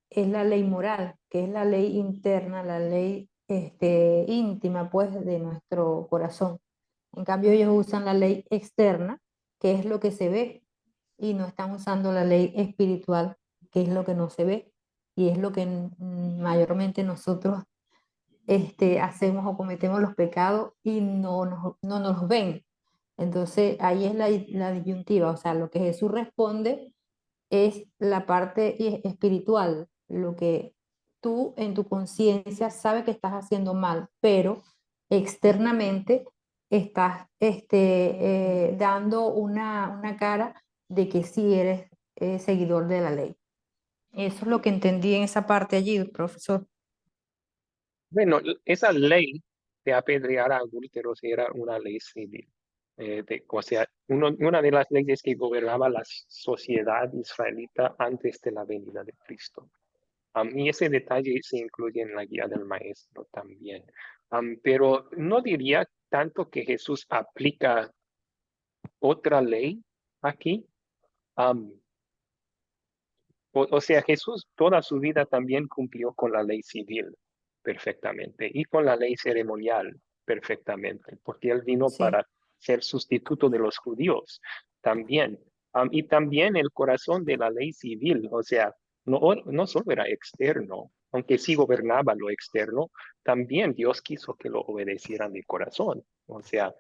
es la ley moral, que es la ley interna, la ley íntima, pues, de nuestro corazón. En cambio, ellos usan la ley externa, que es lo que se ve, y no están usando la ley espiritual, que es lo que no se ve, y es lo que mayormente nosotros hacemos o cometemos los pecados y no nos ven. Entonces, ahí es la disyuntiva, o sea, lo que Jesús responde es la parte espiritual, lo que tú en tu conciencia sabes que estás haciendo mal, pero externamente estás dando una cara de que sí eres seguidor de la ley. Eso es lo que entendí en esa parte allí, profesor. Bueno, esa ley de apedrear a adúlteros era una ley civil. O sea, una de las leyes que gobernaba la sociedad israelita antes de la venida de Cristo. Y ese detalle se incluye en la guía del maestro también. Pero no diría tanto que Jesús aplica otra ley aquí. Am, o sea, Jesús toda su vida también cumplió con la ley civil perfectamente y con la ley ceremonial perfectamente, porque él vino Sí. para ser sustituto de los judíos también. Y también el corazón de la ley civil, o sea, no solo era externo, aunque sí gobernaba lo externo, también Dios quiso que lo obedecieran de corazón. O sea,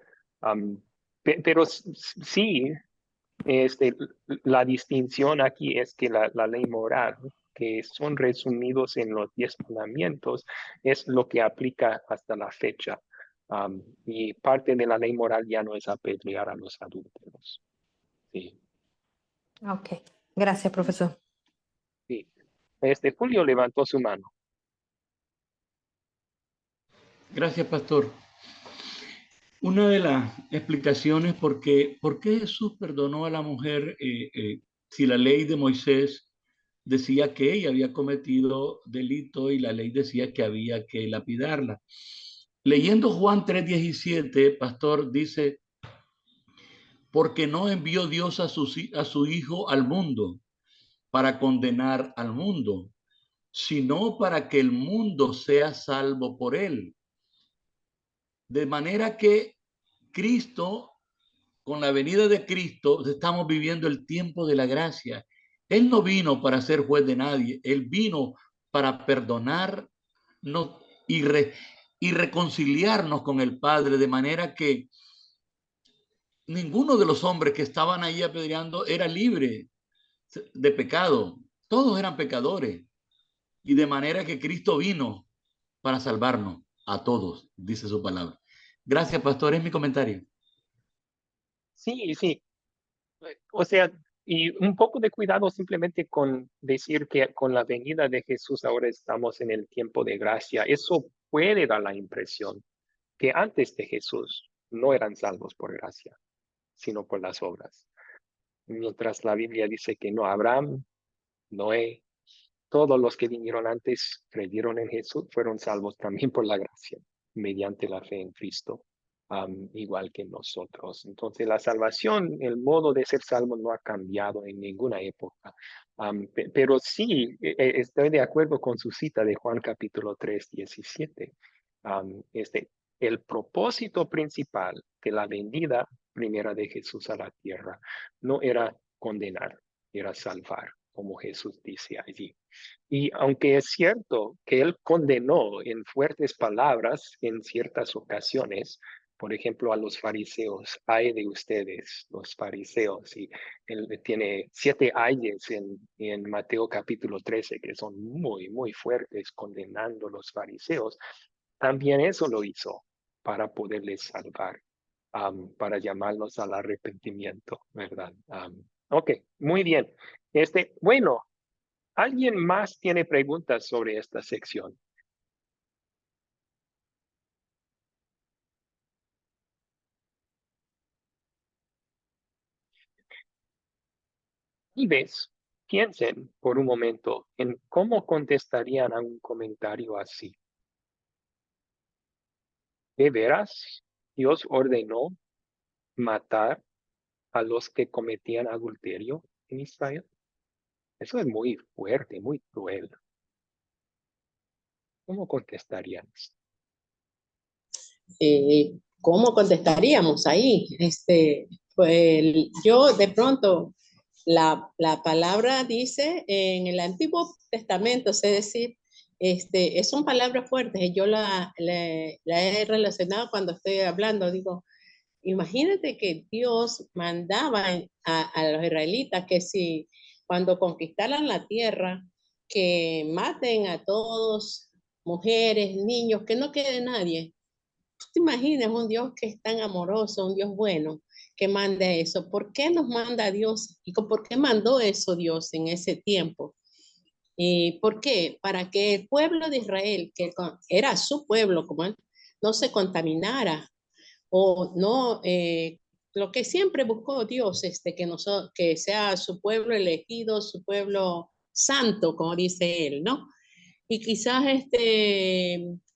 pero sí, la distinción aquí es que la ley moral, que son resumidos en los 10 mandamientos, es lo que aplica hasta la fecha. Y parte de la ley moral ya no es apedrear a los adúlteros. Sí, Ok, gracias, profesor. sí. Julio levantó su mano. Gracias, pastor. Una de las explicaciones por qué Jesús perdonó a la mujer si la ley de Moisés decía que ella había cometido delito y la ley decía que había que lapidarla. Leyendo Juan 3:17, pastor, dice, porque no envió Dios a su Hijo al mundo para condenar al mundo, sino para que el mundo sea salvo por él. De manera que Cristo, con la venida de Cristo, estamos viviendo el tiempo de la gracia. Él no vino para ser juez de nadie, Él vino para perdonarnos y reconciliarnos con el Padre, de manera que ninguno de los hombres que estaban ahí apedreando era libre de pecado. Todos eran pecadores. Y de manera que Cristo vino para salvarnos a todos, dice su palabra. Gracias, pastor. Es mi comentario. Sí, sí. O sea, y un poco de cuidado simplemente con decir que con la venida de Jesús ahora estamos en el tiempo de gracia. Eso puede dar la impresión que antes de Jesús no eran salvos por gracia, sino por las obras. Mientras la Biblia dice que no, Abraham, Noé, todos los que vinieron antes creyeron en Jesús, fueron salvos también por la gracia, mediante la fe en Cristo, igual que nosotros. Entonces, la salvación, el modo de ser salvo no ha cambiado en ninguna época. Pero sí, estoy de acuerdo con su cita de Juan capítulo 3:17. El propósito principal de la venida primera de Jesús a la tierra no era condenar, era salvar, como Jesús dice allí. Y aunque es cierto que él condenó en fuertes palabras en ciertas ocasiones, por ejemplo, a los fariseos, ay de ustedes, los fariseos, y él tiene 7 ayes en Mateo capítulo 13, que son muy, muy fuertes condenando a los fariseos, también eso lo hizo para poderles salvar, para llamarlos al arrepentimiento, ¿verdad? Ok, muy bien. Bueno, ¿Alguien más tiene preguntas sobre esta sección? Y piensen por un momento en cómo contestarían a un comentario así. ¿De veras Dios ordenó matar a los que cometían adulterio en Israel? Eso es muy fuerte, muy cruel. ¿Cómo contestarían? ¿Cómo contestaríamos ahí? Pues yo de pronto, la palabra dice en el Antiguo Testamento, es decir, son palabras fuertes y yo la he relacionado cuando estoy hablando, digo, imagínate que Dios mandaba a los israelitas que si cuando conquistaran la tierra, que maten a todos, mujeres, niños, que no quede nadie. ¿Tú te imaginas un Dios que es tan amoroso, un Dios bueno, que manda eso? ¿Por qué nos manda Dios? ¿Y por qué mandó eso Dios en ese tiempo? ¿Y por qué? Para que el pueblo de Israel, que era su pueblo, como él, no se contaminara o no, lo que siempre buscó Dios, que sea su pueblo elegido, su pueblo santo, como dice él, ¿no? Y quizás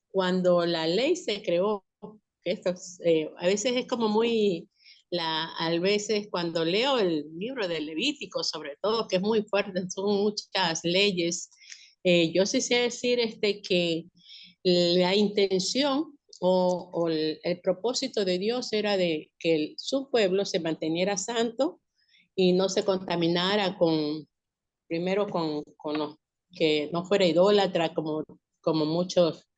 cuando la ley se creó, a veces es como muy, a veces cuando leo el libro de Levítico, sobre todo, que es muy fuerte, son muchas leyes, yo sí sé decir que la intención el propósito de Dios era de que su pueblo se manteniera santo y no se contaminara primero con los que no fuera idólatra como muchos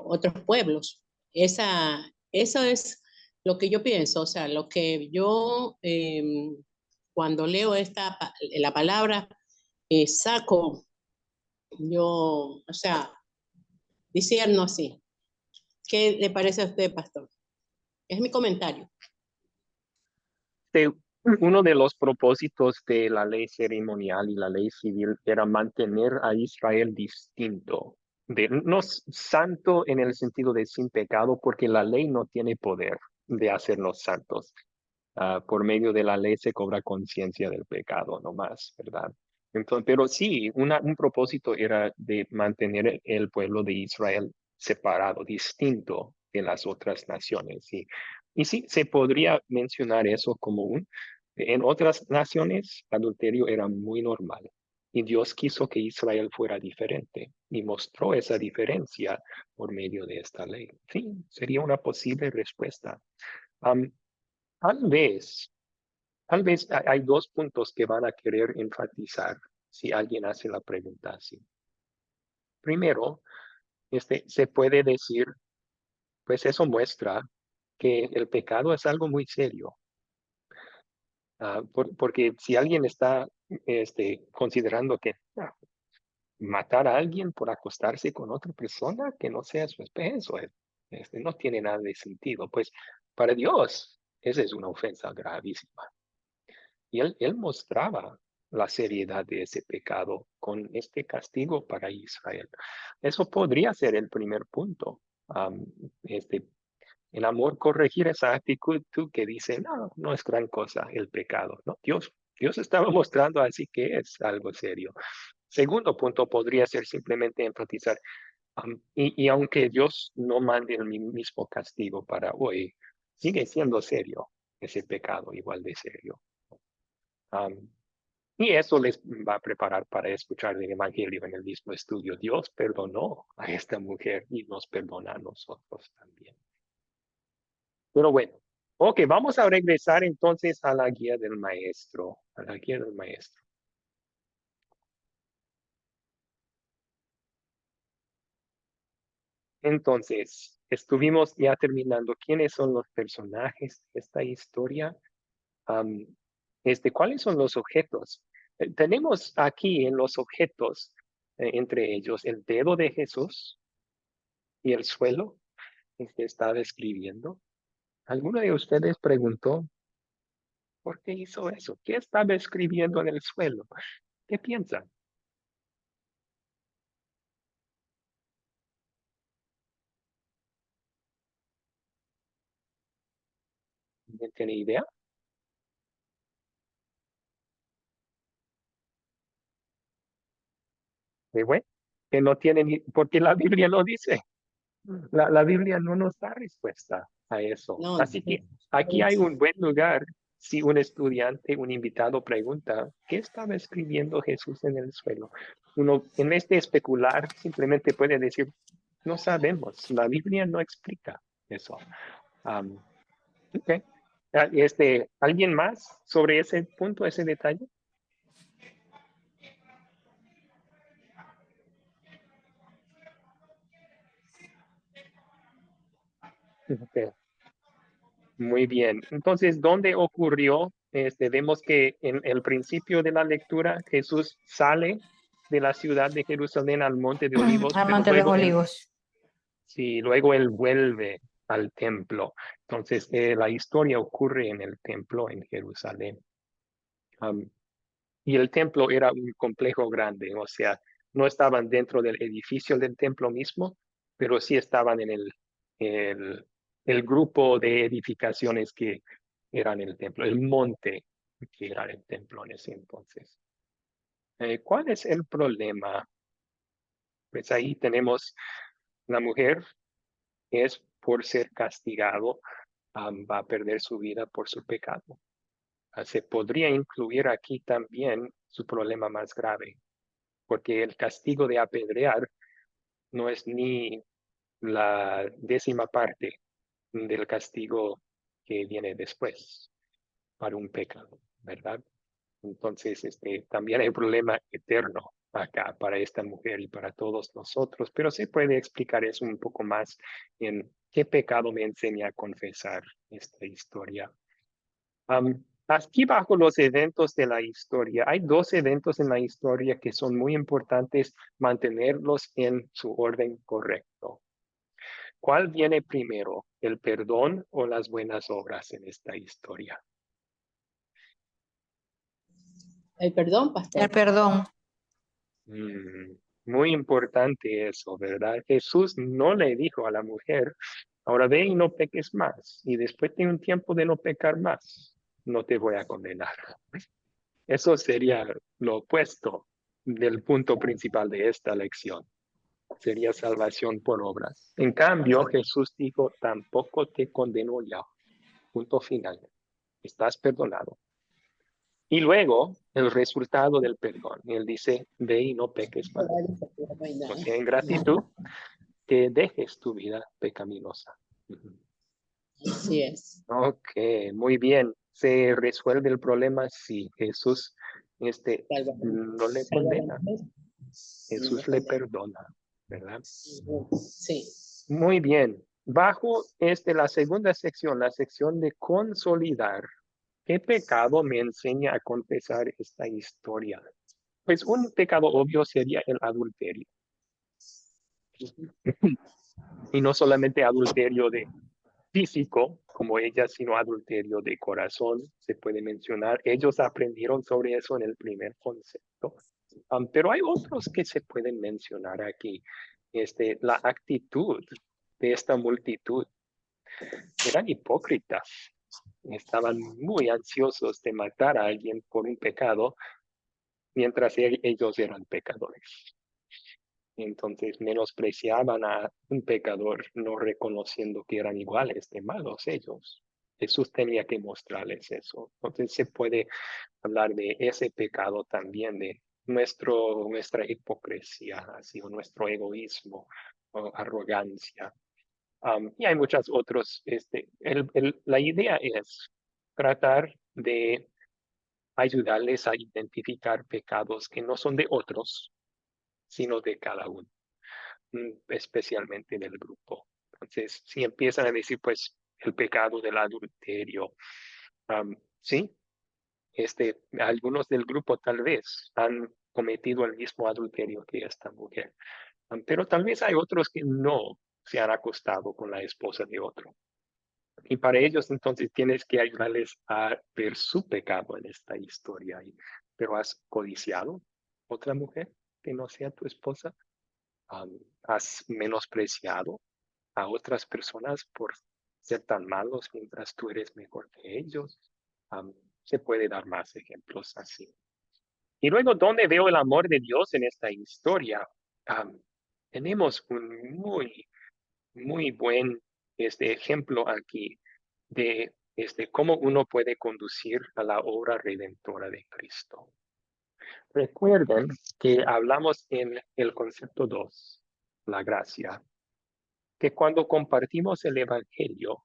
otros pueblos. Eso es lo que yo pienso, o sea, lo que yo cuando leo la palabra saco, yo, o sea, disierno así. ¿Qué le parece a usted, pastor? Es mi comentario. Uno de los propósitos de la ley ceremonial y la ley civil era mantener a Israel distinto, no santo en el sentido de sin pecado, porque la ley no tiene poder de hacernos santos. Por medio de la ley se cobra conciencia del pecado, no más, ¿verdad? Entonces, pero sí, un propósito era de mantener el pueblo de Israel separado, distinto de las otras naciones. Y sí, se podría mencionar eso como en otras naciones, adulterio era muy normal. Y Dios quiso que Israel fuera diferente y mostró esa diferencia por medio de esta ley. Sí, sería una posible respuesta. Um, Tal vez, tal vez hay dos puntos que van a querer enfatizar si alguien hace la pregunta así. Primero, se puede decir, pues eso muestra que el pecado es algo muy serio. Porque si alguien está considerando que matar a alguien por acostarse con otra persona que no sea su esposo, no tiene nada de sentido. Pues para Dios, esa es una ofensa gravísima. Y él mostraba la seriedad de ese pecado con este castigo para Israel. Eso podría ser el primer punto. El amor corregir esa actitud que dice, no, no es gran cosa el pecado. No, Dios estaba mostrando así que es algo serio. Segundo punto podría ser simplemente enfatizar, y aunque Dios no mande el mismo castigo para hoy, sigue siendo serio ese pecado, igual de serio. Y eso les va a preparar para escuchar el Evangelio en el mismo estudio. Dios perdonó a esta mujer y nos perdona a nosotros también. Pero bueno, ok, vamos a regresar entonces a la guía del maestro, a la guía del maestro. Entonces, estuvimos ya terminando. ¿Quiénes son los personajes de esta historia? ¿Cuáles son los objetos? Tenemos aquí en los objetos, entre ellos, el dedo de Jesús y el suelo que está describiendo. ¿Alguno de ustedes preguntó por qué hizo eso? ¿Qué estaba escribiendo en el suelo? ¿Qué piensan? ¿Alguien tiene idea? Bueno, que no tienen, porque la Biblia lo dice. La Biblia no nos da respuesta a eso. No, Así que aquí hay un buen lugar si un estudiante, un invitado pregunta, ¿qué estaba escribiendo Jesús en el suelo? Uno, en vez de especular, simplemente puede decir, no sabemos, la Biblia no explica eso. Ok. ¿Alguien más sobre ese punto, ese detalle? Ok. Muy bien. Entonces, ¿dónde ocurrió? Vemos que en el principio de la lectura Jesús sale de la ciudad de Jerusalén al Monte de Olivos, pero Amante de los luego él, Olivos. sí, luego él vuelve al templo. Entonces, la historia ocurre en el templo en Jerusalén. Y el templo era un complejo grande, o sea, no estaban dentro del edificio del templo mismo, pero sí estaban en el grupo de edificaciones que eran el templo, el monte que era el templo en ese entonces. ¿Cuál es el problema? Pues ahí tenemos la mujer, es por ser castigado, va a perder su vida por su pecado. Se podría incluir aquí también su problema más grave, porque el castigo de apedrear no es ni la 10ª parte del castigo que viene después para un pecado, ¿verdad? Entonces, también hay un problema eterno acá para esta mujer y para todos nosotros, pero se puede explicar eso un poco más en qué pecado me enseña a confesar esta historia. Aquí bajo los eventos de la historia, hay 2 eventos en la historia que son muy importantes mantenerlos en su orden correcto. ¿Cuál viene primero, el perdón o las buenas obras en esta historia? el perdón, pastor. El perdón. Muy importante eso, ¿verdad? Jesús no le dijo a la mujer, ahora ve y no peques más, y después de un tiempo de no pecar más, no te voy a condenar. Eso sería lo opuesto del punto principal de esta lección. Sería salvación por obras. En cambio, Jesús dijo, tampoco te condeno ya. Punto final. Estás perdonado. Y luego, el resultado del perdón. Él dice, ve y no peques más. O sea, en gratitud, que dejes tu vida pecaminosa. Así es. Ok, muy bien. ¿Se resuelve el problema? Sí, Jesús no le condena. Jesús le perdona, ¿verdad? Sí. Muy bien. Bajo la segunda sección, la sección de consolidar. ¿Qué pecado me enseña a confesar esta historia? Pues un pecado obvio sería el adulterio. Y no solamente adulterio de físico, como ella, sino adulterio de corazón, se puede mencionar. Ellos aprendieron sobre eso en el primer concepto. Pero hay otros que se pueden mencionar aquí. La actitud de esta multitud. Eran hipócritas. Estaban muy ansiosos de matar a alguien por un pecado, mientras ellos eran pecadores. Entonces menospreciaban a un pecador, no reconociendo que eran iguales de malos ellos. Jesús tenía que mostrarles eso. Entonces se puede hablar de ese pecado también, de nuestra hipocresía, así, o nuestro egoísmo, o arrogancia. Y hay muchos otros. La idea es tratar de ayudarles a identificar pecados que no son de otros, sino de cada uno, especialmente del grupo. Entonces, si empiezan a decir, pues, el pecado del adulterio, sí, algunos del grupo tal vez han cometido el mismo adulterio que esta mujer, pero tal vez hay otros que no se han acostado con la esposa de otro. Y para ellos entonces tienes que ayudarles a ver su pecado en esta historia. Pero has codiciado otra mujer que no sea tu esposa. Has menospreciado a otras personas por ser tan malos mientras tú eres mejor que ellos. Se puede dar más ejemplos así. Y luego, ¿dónde veo el amor de Dios en esta historia? Tenemos un muy buen ejemplo aquí de cómo uno puede conducir a la obra redentora de Cristo. Recuerden que hablamos en el concepto 2, la gracia, que cuando compartimos el Evangelio,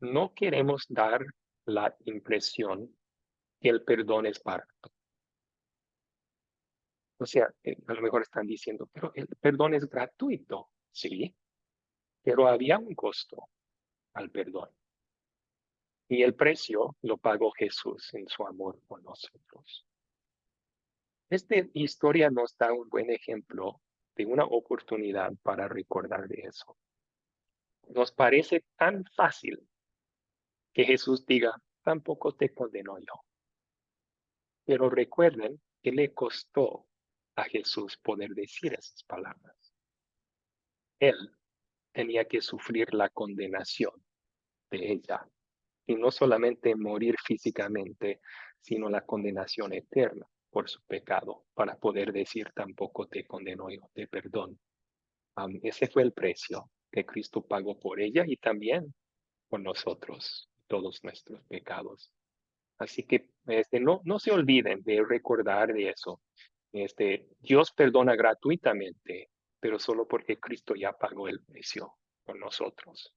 no queremos dar la impresión que el perdón es barato. O sea, a lo mejor están diciendo, pero el perdón es gratuito. Sí, pero había un costo al perdón. Y el precio lo pagó Jesús en su amor por nosotros. Esta historia nos da un buen ejemplo de una oportunidad para recordar de eso. Nos parece tan fácil que Jesús diga, tampoco te condeno yo. Pero recuerden que le costó a Jesús poder decir esas palabras. Él tenía que sufrir la condenación de ella. Y no solamente morir físicamente, sino la condenación eterna por su pecado, para poder decir tampoco te condeno yo, te perdono. Ese fue el precio que Cristo pagó por ella y también por nosotros, todos nuestros pecados. Así que no se olviden de recordar de eso. Dios perdona gratuitamente, pero solo porque Cristo ya pagó el precio por nosotros.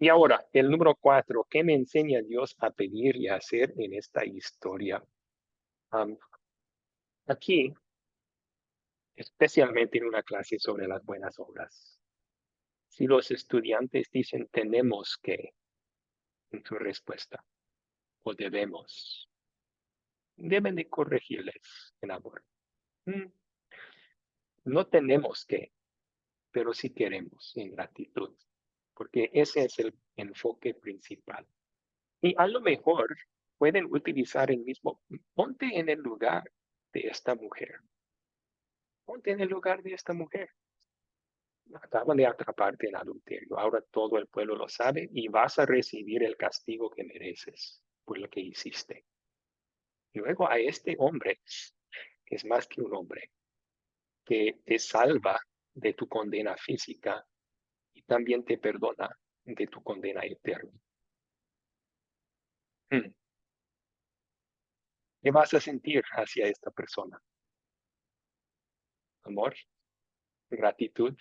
Y ahora, el número 4, ¿qué me enseña Dios a pedir y a hacer en esta historia? Aquí, especialmente en una clase sobre las buenas obras, si los estudiantes dicen tenemos que, en su respuesta, o debemos, deben de corregirles en amor. No tenemos que, pero sí queremos en gratitud, porque ese es el enfoque principal. Y a lo mejor pueden utilizar el mismo, ponte en el lugar de esta mujer. Ponte en el lugar de esta mujer. Acaban de atraparte en adulterio. Ahora todo el pueblo lo sabe y vas a recibir el castigo que mereces por lo que hiciste. Y luego a este hombre, que es más que un hombre, que te salva de tu condena física y también te perdona de tu condena eterna. ¿Qué vas a sentir hacia esta persona? Amor, gratitud.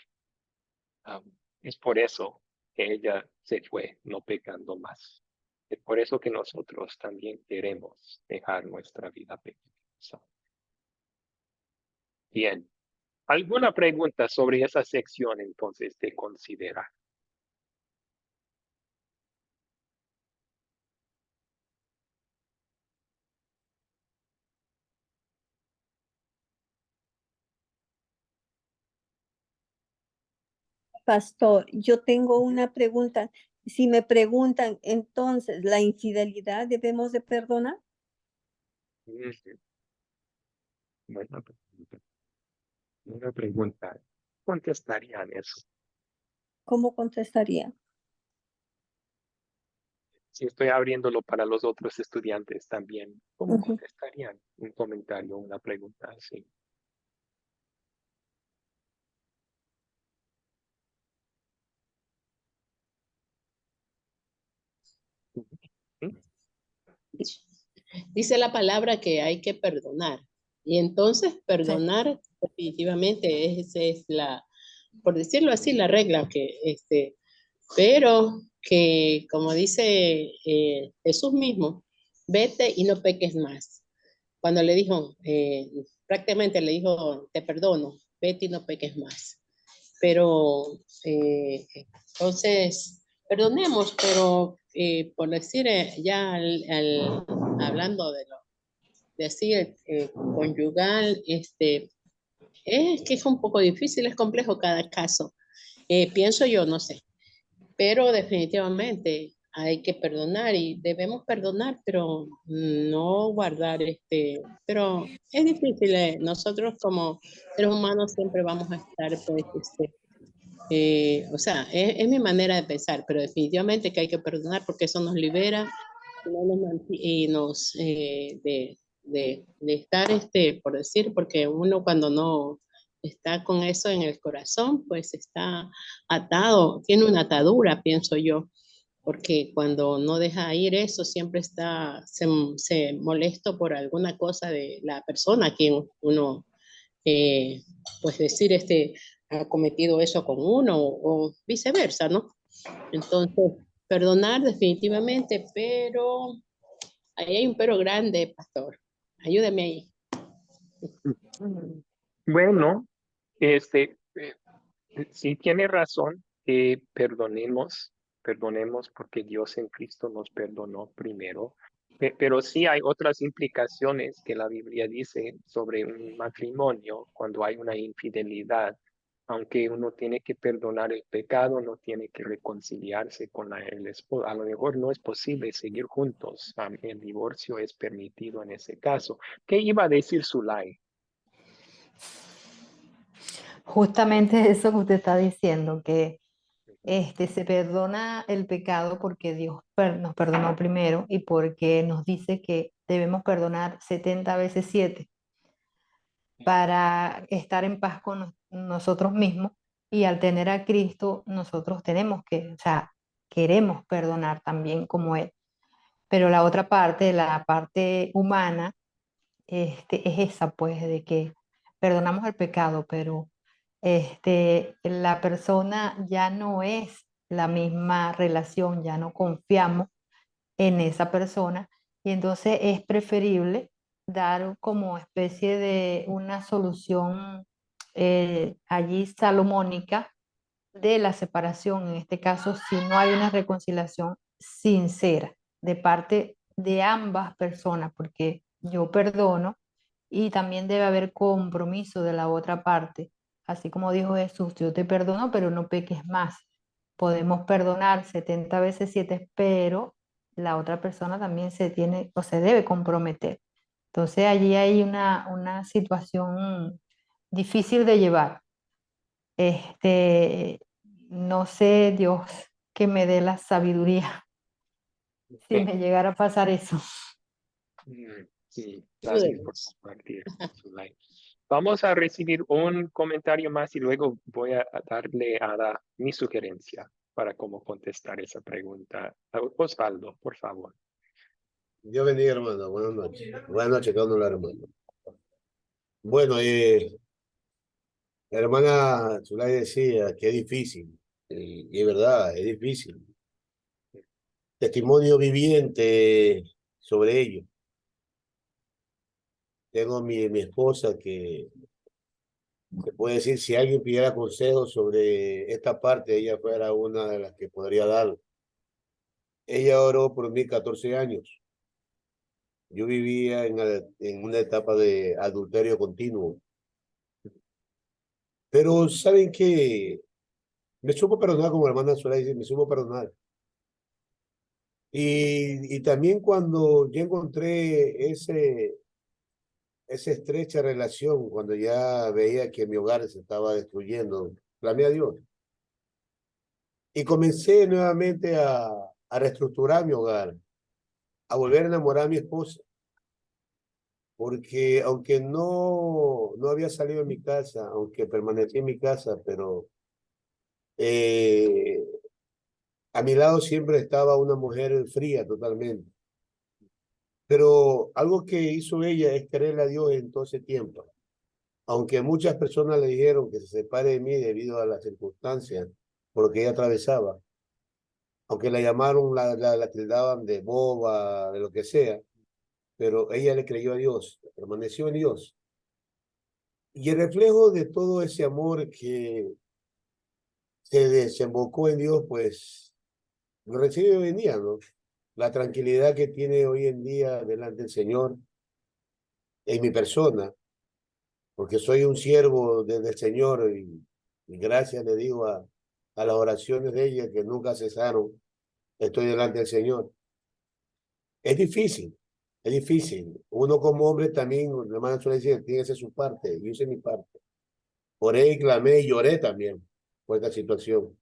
Es por eso que ella se fue, no pecando más. Es por eso que nosotros también queremos dejar nuestra vida pecaminosa. Bien. ¿Alguna pregunta sobre esa sección entonces de considerar? Pastor, yo tengo una pregunta. Si me preguntan, entonces, ¿la infidelidad debemos de perdonar? Buena pregunta. Una pregunta. ¿Contestarían eso? ¿Cómo contestaría? Si estoy abriéndolo para los otros estudiantes también, ¿cómo contestarían un comentario, una pregunta así? Dice la palabra que hay que perdonar. Y entonces perdonar definitivamente es la, por decirlo así, la regla que pero que como dice Jesús mismo, vete y no peques más. Cuando le dijo, prácticamente le dijo, te perdono, vete y no peques más. Pero entonces, perdonemos, pero por decir, ya hablando de lo de así, conyugal, es que es un poco difícil, es complejo cada caso. Pienso yo, no sé, pero definitivamente hay que perdonar y debemos perdonar, pero no guardar pero es difícil, nosotros como seres humanos siempre vamos a estar pues, O sea, es mi manera de pensar, pero definitivamente que hay que perdonar porque eso nos libera y nos de estar, por decir, porque uno cuando no está con eso en el corazón, pues está atado, tiene una atadura, pienso yo, porque cuando no deja ir eso, siempre se molesto por alguna cosa de la persona a quien uno, pues decir, ha cometido eso con uno o viceversa, ¿no? Entonces, perdonar definitivamente, pero ahí hay un pero grande, pastor. Ayúdame ahí. Bueno, este, sí tiene razón que perdonemos porque Dios en Cristo nos perdonó primero, pero sí hay otras implicaciones que la Biblia dice sobre un matrimonio cuando hay una infidelidad. Aunque uno tiene que perdonar el pecado, no tiene que reconciliarse con el esposo. A lo mejor no es posible seguir juntos. El divorcio es permitido en ese caso. ¿Qué iba a decir Zulay? Justamente eso que usted está diciendo, que se perdona el pecado porque Dios nos perdonó primero y porque nos dice que debemos perdonar 70 veces 7 para estar en paz con nosotros mismos, y al tener a Cristo nosotros tenemos que, o sea, queremos perdonar también como Él. Pero la otra parte, la parte humana, es esa, pues, de que perdonamos el pecado, pero la persona ya no es la misma relación, ya no confiamos en esa persona, y entonces es preferible dar como especie de una solución allí salomónica de la separación, en este caso, si no hay una reconciliación sincera de parte de ambas personas, porque yo perdono y también debe haber compromiso de la otra parte. Así como dijo Jesús, yo te perdono, pero no peques más. Podemos perdonar 70 veces 7, pero la otra persona también se tiene o se debe comprometer. Entonces allí hay una situación difícil de llevar. No sé, Dios, que me dé la sabiduría si me llegara a pasar eso. Sí, gracias por compartir, Zulay. Vamos a recibir un comentario más y luego voy a darle a mi sugerencia para cómo contestar esa pregunta. Osvaldo, por favor. Dios bendiga, hermano. Buenas noches. Buenas noches, cada uno, hermano. Bueno, la hermana Zulay decía que es difícil, y es verdad, es difícil. Testimonio viviente sobre ello. Tengo mi esposa que se puede decir, si alguien pidiera consejos sobre esta parte, ella fuera una de las que podría dar. Ella oró por mí 14 años. Yo vivía en una etapa de adulterio continuo. Pero, ¿saben qué? Me supo perdonar, como la hermana Zulay dice, me supo perdonar. Y también cuando yo encontré esa estrecha relación, cuando ya veía que mi hogar se estaba destruyendo, clamé a Dios. Y comencé nuevamente a reestructurar mi hogar, a volver a enamorar a mi esposa. Porque aunque no había salido de mi casa, aunque permanecí en mi casa, pero a mi lado siempre estaba una mujer fría totalmente. Pero algo que hizo ella es creerle a Dios en todo ese tiempo. Aunque muchas personas le dijeron que se separe de mí debido a las circunstancias por lo que ella atravesaba, aunque la llamaron, la tildaban de boba, de lo que sea, pero ella le creyó a Dios, permaneció en Dios. Y el reflejo de todo ese amor que se desembocó en Dios, pues lo recibe hoy en día, ¿no? La tranquilidad que tiene hoy en día delante del Señor en mi persona, porque soy un siervo del Señor y gracias le digo a las oraciones de ella que nunca cesaron, estoy delante del Señor. Es difícil, es difícil. Uno como hombre también, la hermana suele decir, tiene que hacer su parte, yo hice mi parte. Oré y clamé y lloré también. por esta situación.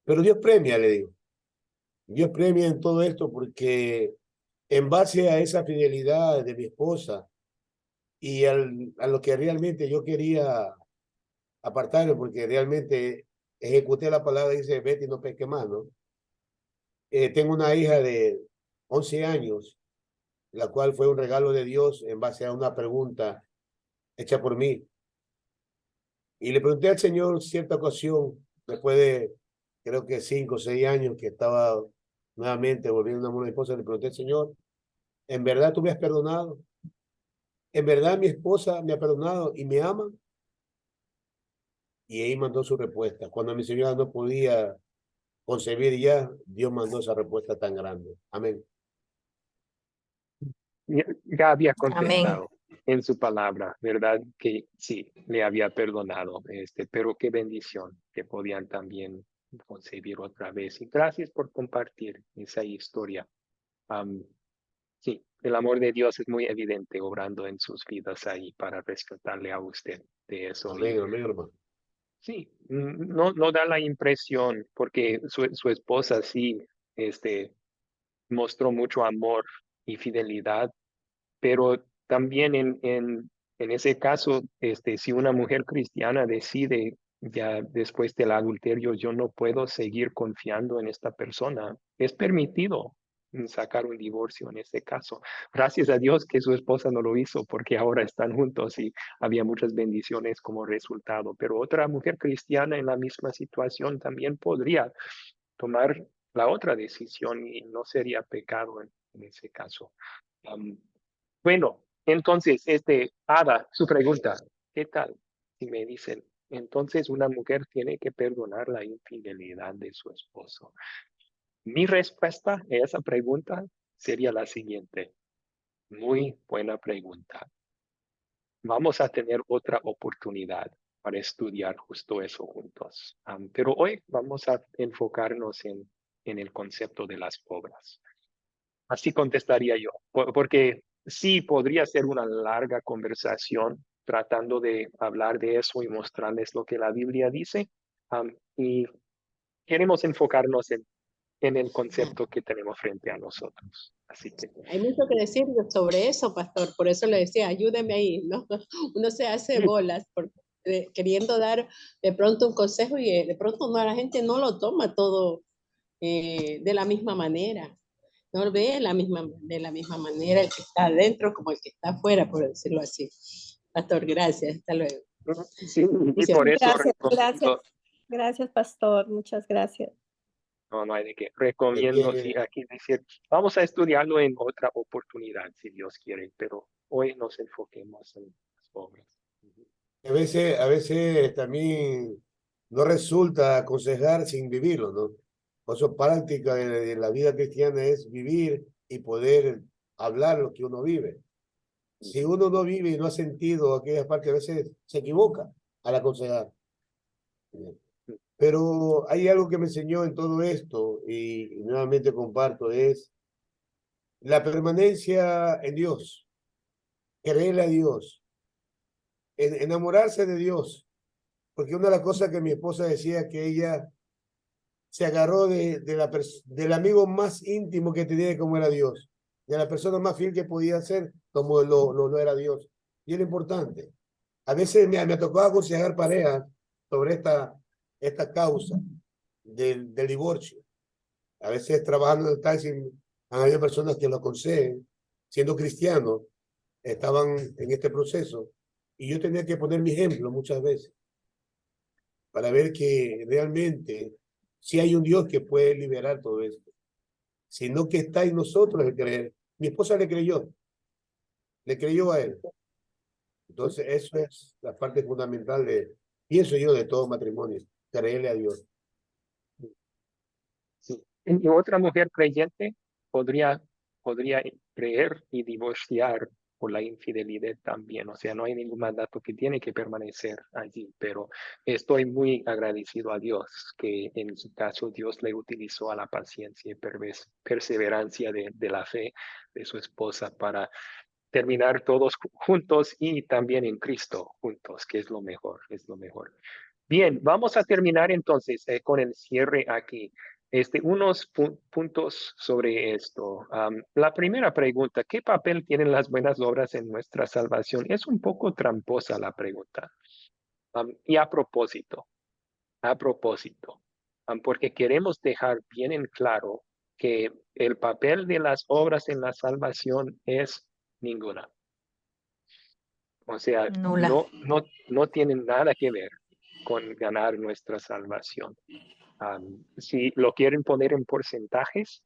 Pero Dios premia, le digo. Dios premia en todo esto porque en base a esa fidelidad de mi esposa y a lo que realmente yo quería apartarme, porque realmente ejecuté la palabra, dice, vete y no peque más, ¿no? Tengo una hija de 11 años, la cual fue un regalo de Dios en base a una pregunta hecha por mí. Y le pregunté al Señor cierta ocasión, después de creo que 5 o 6 años que estaba nuevamente volviendo a enamorar a mi esposa, le pregunté al Señor, ¿en verdad tú me has perdonado? ¿En verdad mi esposa me ha perdonado y me ama? Y ahí mandó su respuesta. Cuando mi señora no podía concebir ya, Dios mandó esa respuesta tan grande. Amén. Ya había Amén. contestado en su palabra, ¿verdad? Que sí, le había perdonado, pero qué bendición que podían también concebir otra vez. Y gracias por compartir esa historia. Sí, el amor de Dios es muy evidente obrando en sus vidas ahí para rescatarle a usted de eso. Amén, amén, hermano. Sí, no da la impresión, porque su esposa sí, mostró mucho amor y fidelidad, pero también en ese caso, si una mujer cristiana decide ya después del adulterio, yo no puedo seguir confiando en esta persona, es permitido sacar un divorcio en este caso. Gracias a Dios que su esposa no lo hizo, porque ahora están juntos y había muchas bendiciones como resultado. Pero otra mujer cristiana en la misma situación también podría tomar la otra decisión y no sería pecado en ese caso. Bueno, entonces, Ada, su pregunta, ¿qué tal? Si me dicen, entonces una mujer tiene que perdonar la infidelidad de su esposo. Mi respuesta a esa pregunta sería la siguiente. Muy buena pregunta. Vamos a tener otra oportunidad para estudiar justo eso juntos. Pero hoy vamos a enfocarnos en el concepto de las obras. Así contestaría yo, porque sí podría ser una larga conversación tratando de hablar de eso y mostrarles lo que la Biblia dice. Y queremos enfocarnos en el concepto que tenemos frente a nosotros. Así que Hay mucho que decir sobre eso, pastor, por eso le decía, ayúdeme ahí, ¿no? Uno se hace bolas queriendo dar de pronto un consejo y de pronto no, la gente no lo toma todo de la misma manera, no lo ve de la misma manera el que está adentro como el que está afuera, por decirlo así. Pastor, gracias, hasta luego. sí, y por eso Gracias, pastor, muchas gracias. No hay de qué. Recomiendo, sí, aquí decir, vamos a estudiarlo en otra oportunidad, si Dios quiere, pero hoy nos enfoquemos en las obras. A veces también no resulta aconsejar sin vivirlo, ¿no? Por eso práctica de la vida cristiana es vivir y poder hablar lo que uno vive. Si uno no vive y no ha sentido aquellas partes, a veces se equivoca al aconsejar. Pero hay algo que me enseñó en todo esto y nuevamente comparto, es la permanencia en Dios, creerle a Dios, enamorarse de Dios. Porque una de las cosas que mi esposa decía que ella se agarró del amigo más íntimo que tenía como era Dios, de la persona más fiel que podía ser como lo era Dios. Y es lo importante. A veces me ha tocado aconsejar parejas sobre esta causa del divorcio. A veces trabajando en el taxi han habido personas que lo aconsejan, siendo cristianos, estaban en este proceso. Y yo tenía que poner mi ejemplo muchas veces para ver que realmente sí hay un Dios que puede liberar todo esto, sino que está en nosotros el creer. Mi esposa le creyó a él. Entonces eso es la parte fundamental pienso yo, de todo matrimonio, creerle a Dios. Sí. Y otra mujer creyente podría creer y divorciar por la infidelidad también. O sea, no hay ningún mandato que tiene que permanecer allí, pero estoy muy agradecido a Dios que en su caso Dios le utilizó a la paciencia y perseverancia de la fe de su esposa para terminar todos juntos y también en Cristo juntos, que es lo mejor, es lo mejor. Bien, vamos a terminar entonces con el cierre aquí. Unos puntos sobre esto. La primera pregunta, ¿qué papel tienen las buenas obras en nuestra salvación? Es un poco tramposa la pregunta. Y a propósito, porque queremos dejar bien en claro que el papel de las obras en la salvación es ninguna. O sea, Nula. no tienen nada que ver con ganar nuestra salvación. Si lo quieren poner en porcentajes,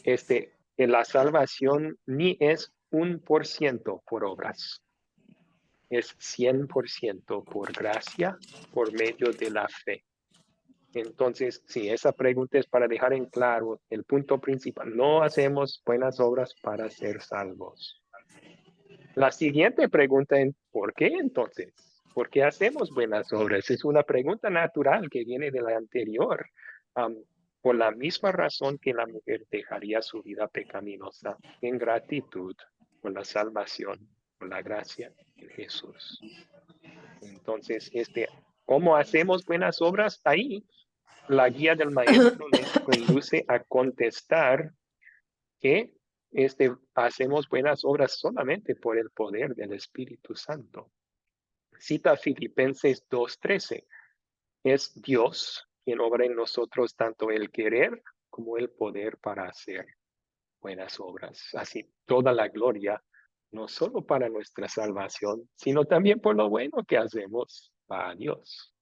en la salvación ni es 1% por obras. Es 100% por gracia, por medio de la fe. Entonces, sí, esa pregunta es para dejar en claro el punto principal. No hacemos buenas obras para ser salvos. La siguiente pregunta es, ¿por qué entonces? ¿Por qué hacemos buenas obras? Es una pregunta natural que viene de la anterior. Por la misma razón que la mujer dejaría su vida pecaminosa en gratitud por la salvación, por la gracia en Jesús. Entonces, ¿cómo hacemos buenas obras? Ahí la guía del maestro nos conduce a contestar que hacemos buenas obras solamente por el poder del Espíritu Santo. Cita Filipenses 2:13. Es Dios quien obra en nosotros tanto el querer como el poder para hacer buenas obras. Así, toda la gloria, no solo para nuestra salvación, sino también por lo bueno que hacemos para Dios.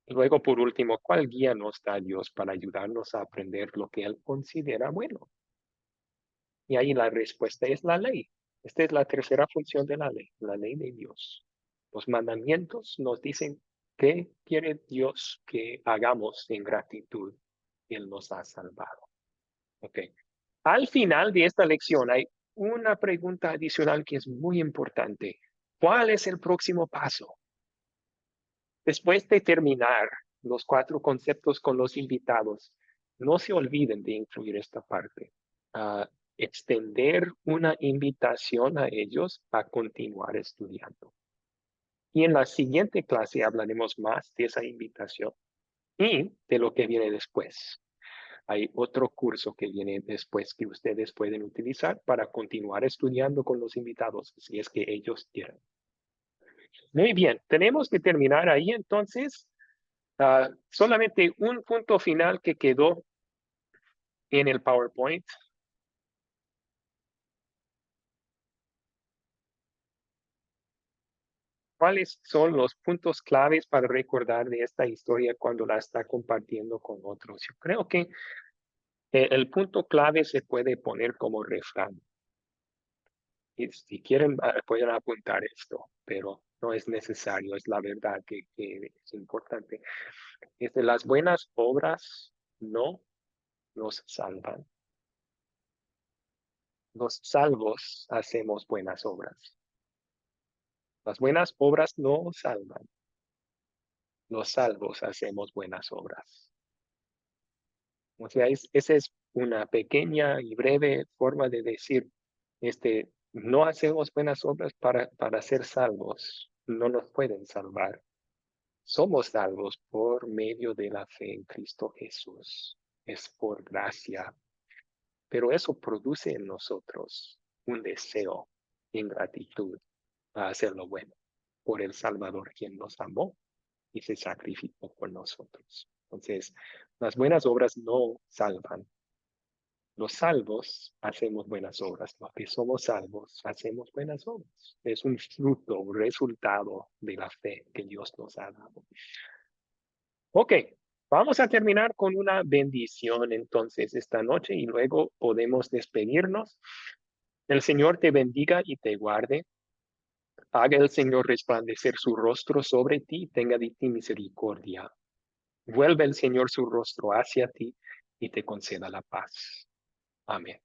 Y luego, por último, ¿cuál guía nos da Dios para ayudarnos a aprender lo que Él considera bueno? Y ahí la respuesta es la ley. Esta es la tercera función de la ley de Dios. Los mandamientos nos dicen qué quiere Dios que hagamos en gratitud. Él nos ha salvado. Okay. Al final de esta lección hay una pregunta adicional que es muy importante. ¿Cuál es el próximo paso? Después de terminar los 4 conceptos con los invitados, no se olviden de incluir esta parte. Extender una invitación a ellos a continuar estudiando. Y en la siguiente clase hablaremos más de esa invitación y de lo que viene después. Hay otro curso que viene después que ustedes pueden utilizar para continuar estudiando con los invitados, si es que ellos quieren. Muy bien, tenemos que terminar ahí entonces. Solamente un punto final que quedó en el PowerPoint. ¿Cuáles son los puntos claves para recordar de esta historia cuando la está compartiendo con otros? Yo creo que el punto clave se puede poner como refrán. Y si quieren, pueden apuntar esto, pero no es necesario, es la verdad que es importante. Las buenas obras no nos salvan. Los salvos hacemos buenas obras. Las buenas obras no salvan. Los salvos hacemos buenas obras. O sea, esa es una pequeña y breve forma de decir, no hacemos buenas obras para ser salvos. No nos pueden salvar. Somos salvos por medio de la fe en Cristo Jesús. Es por gracia. Pero eso produce en nosotros un deseo en gratitud a hacer lo bueno por el Salvador quien nos amó y se sacrificó por nosotros. Entonces, las buenas obras no salvan. Los salvos hacemos buenas obras. Los que somos salvos hacemos buenas obras. Es un fruto, un resultado de la fe que Dios nos ha dado. Ok, vamos a terminar con una bendición entonces esta noche y luego podemos despedirnos. El Señor te bendiga y te guarde. Haga el Señor resplandecer su rostro sobre ti, tenga de ti misericordia. Vuelve el Señor su rostro hacia ti y te conceda la paz. Amén.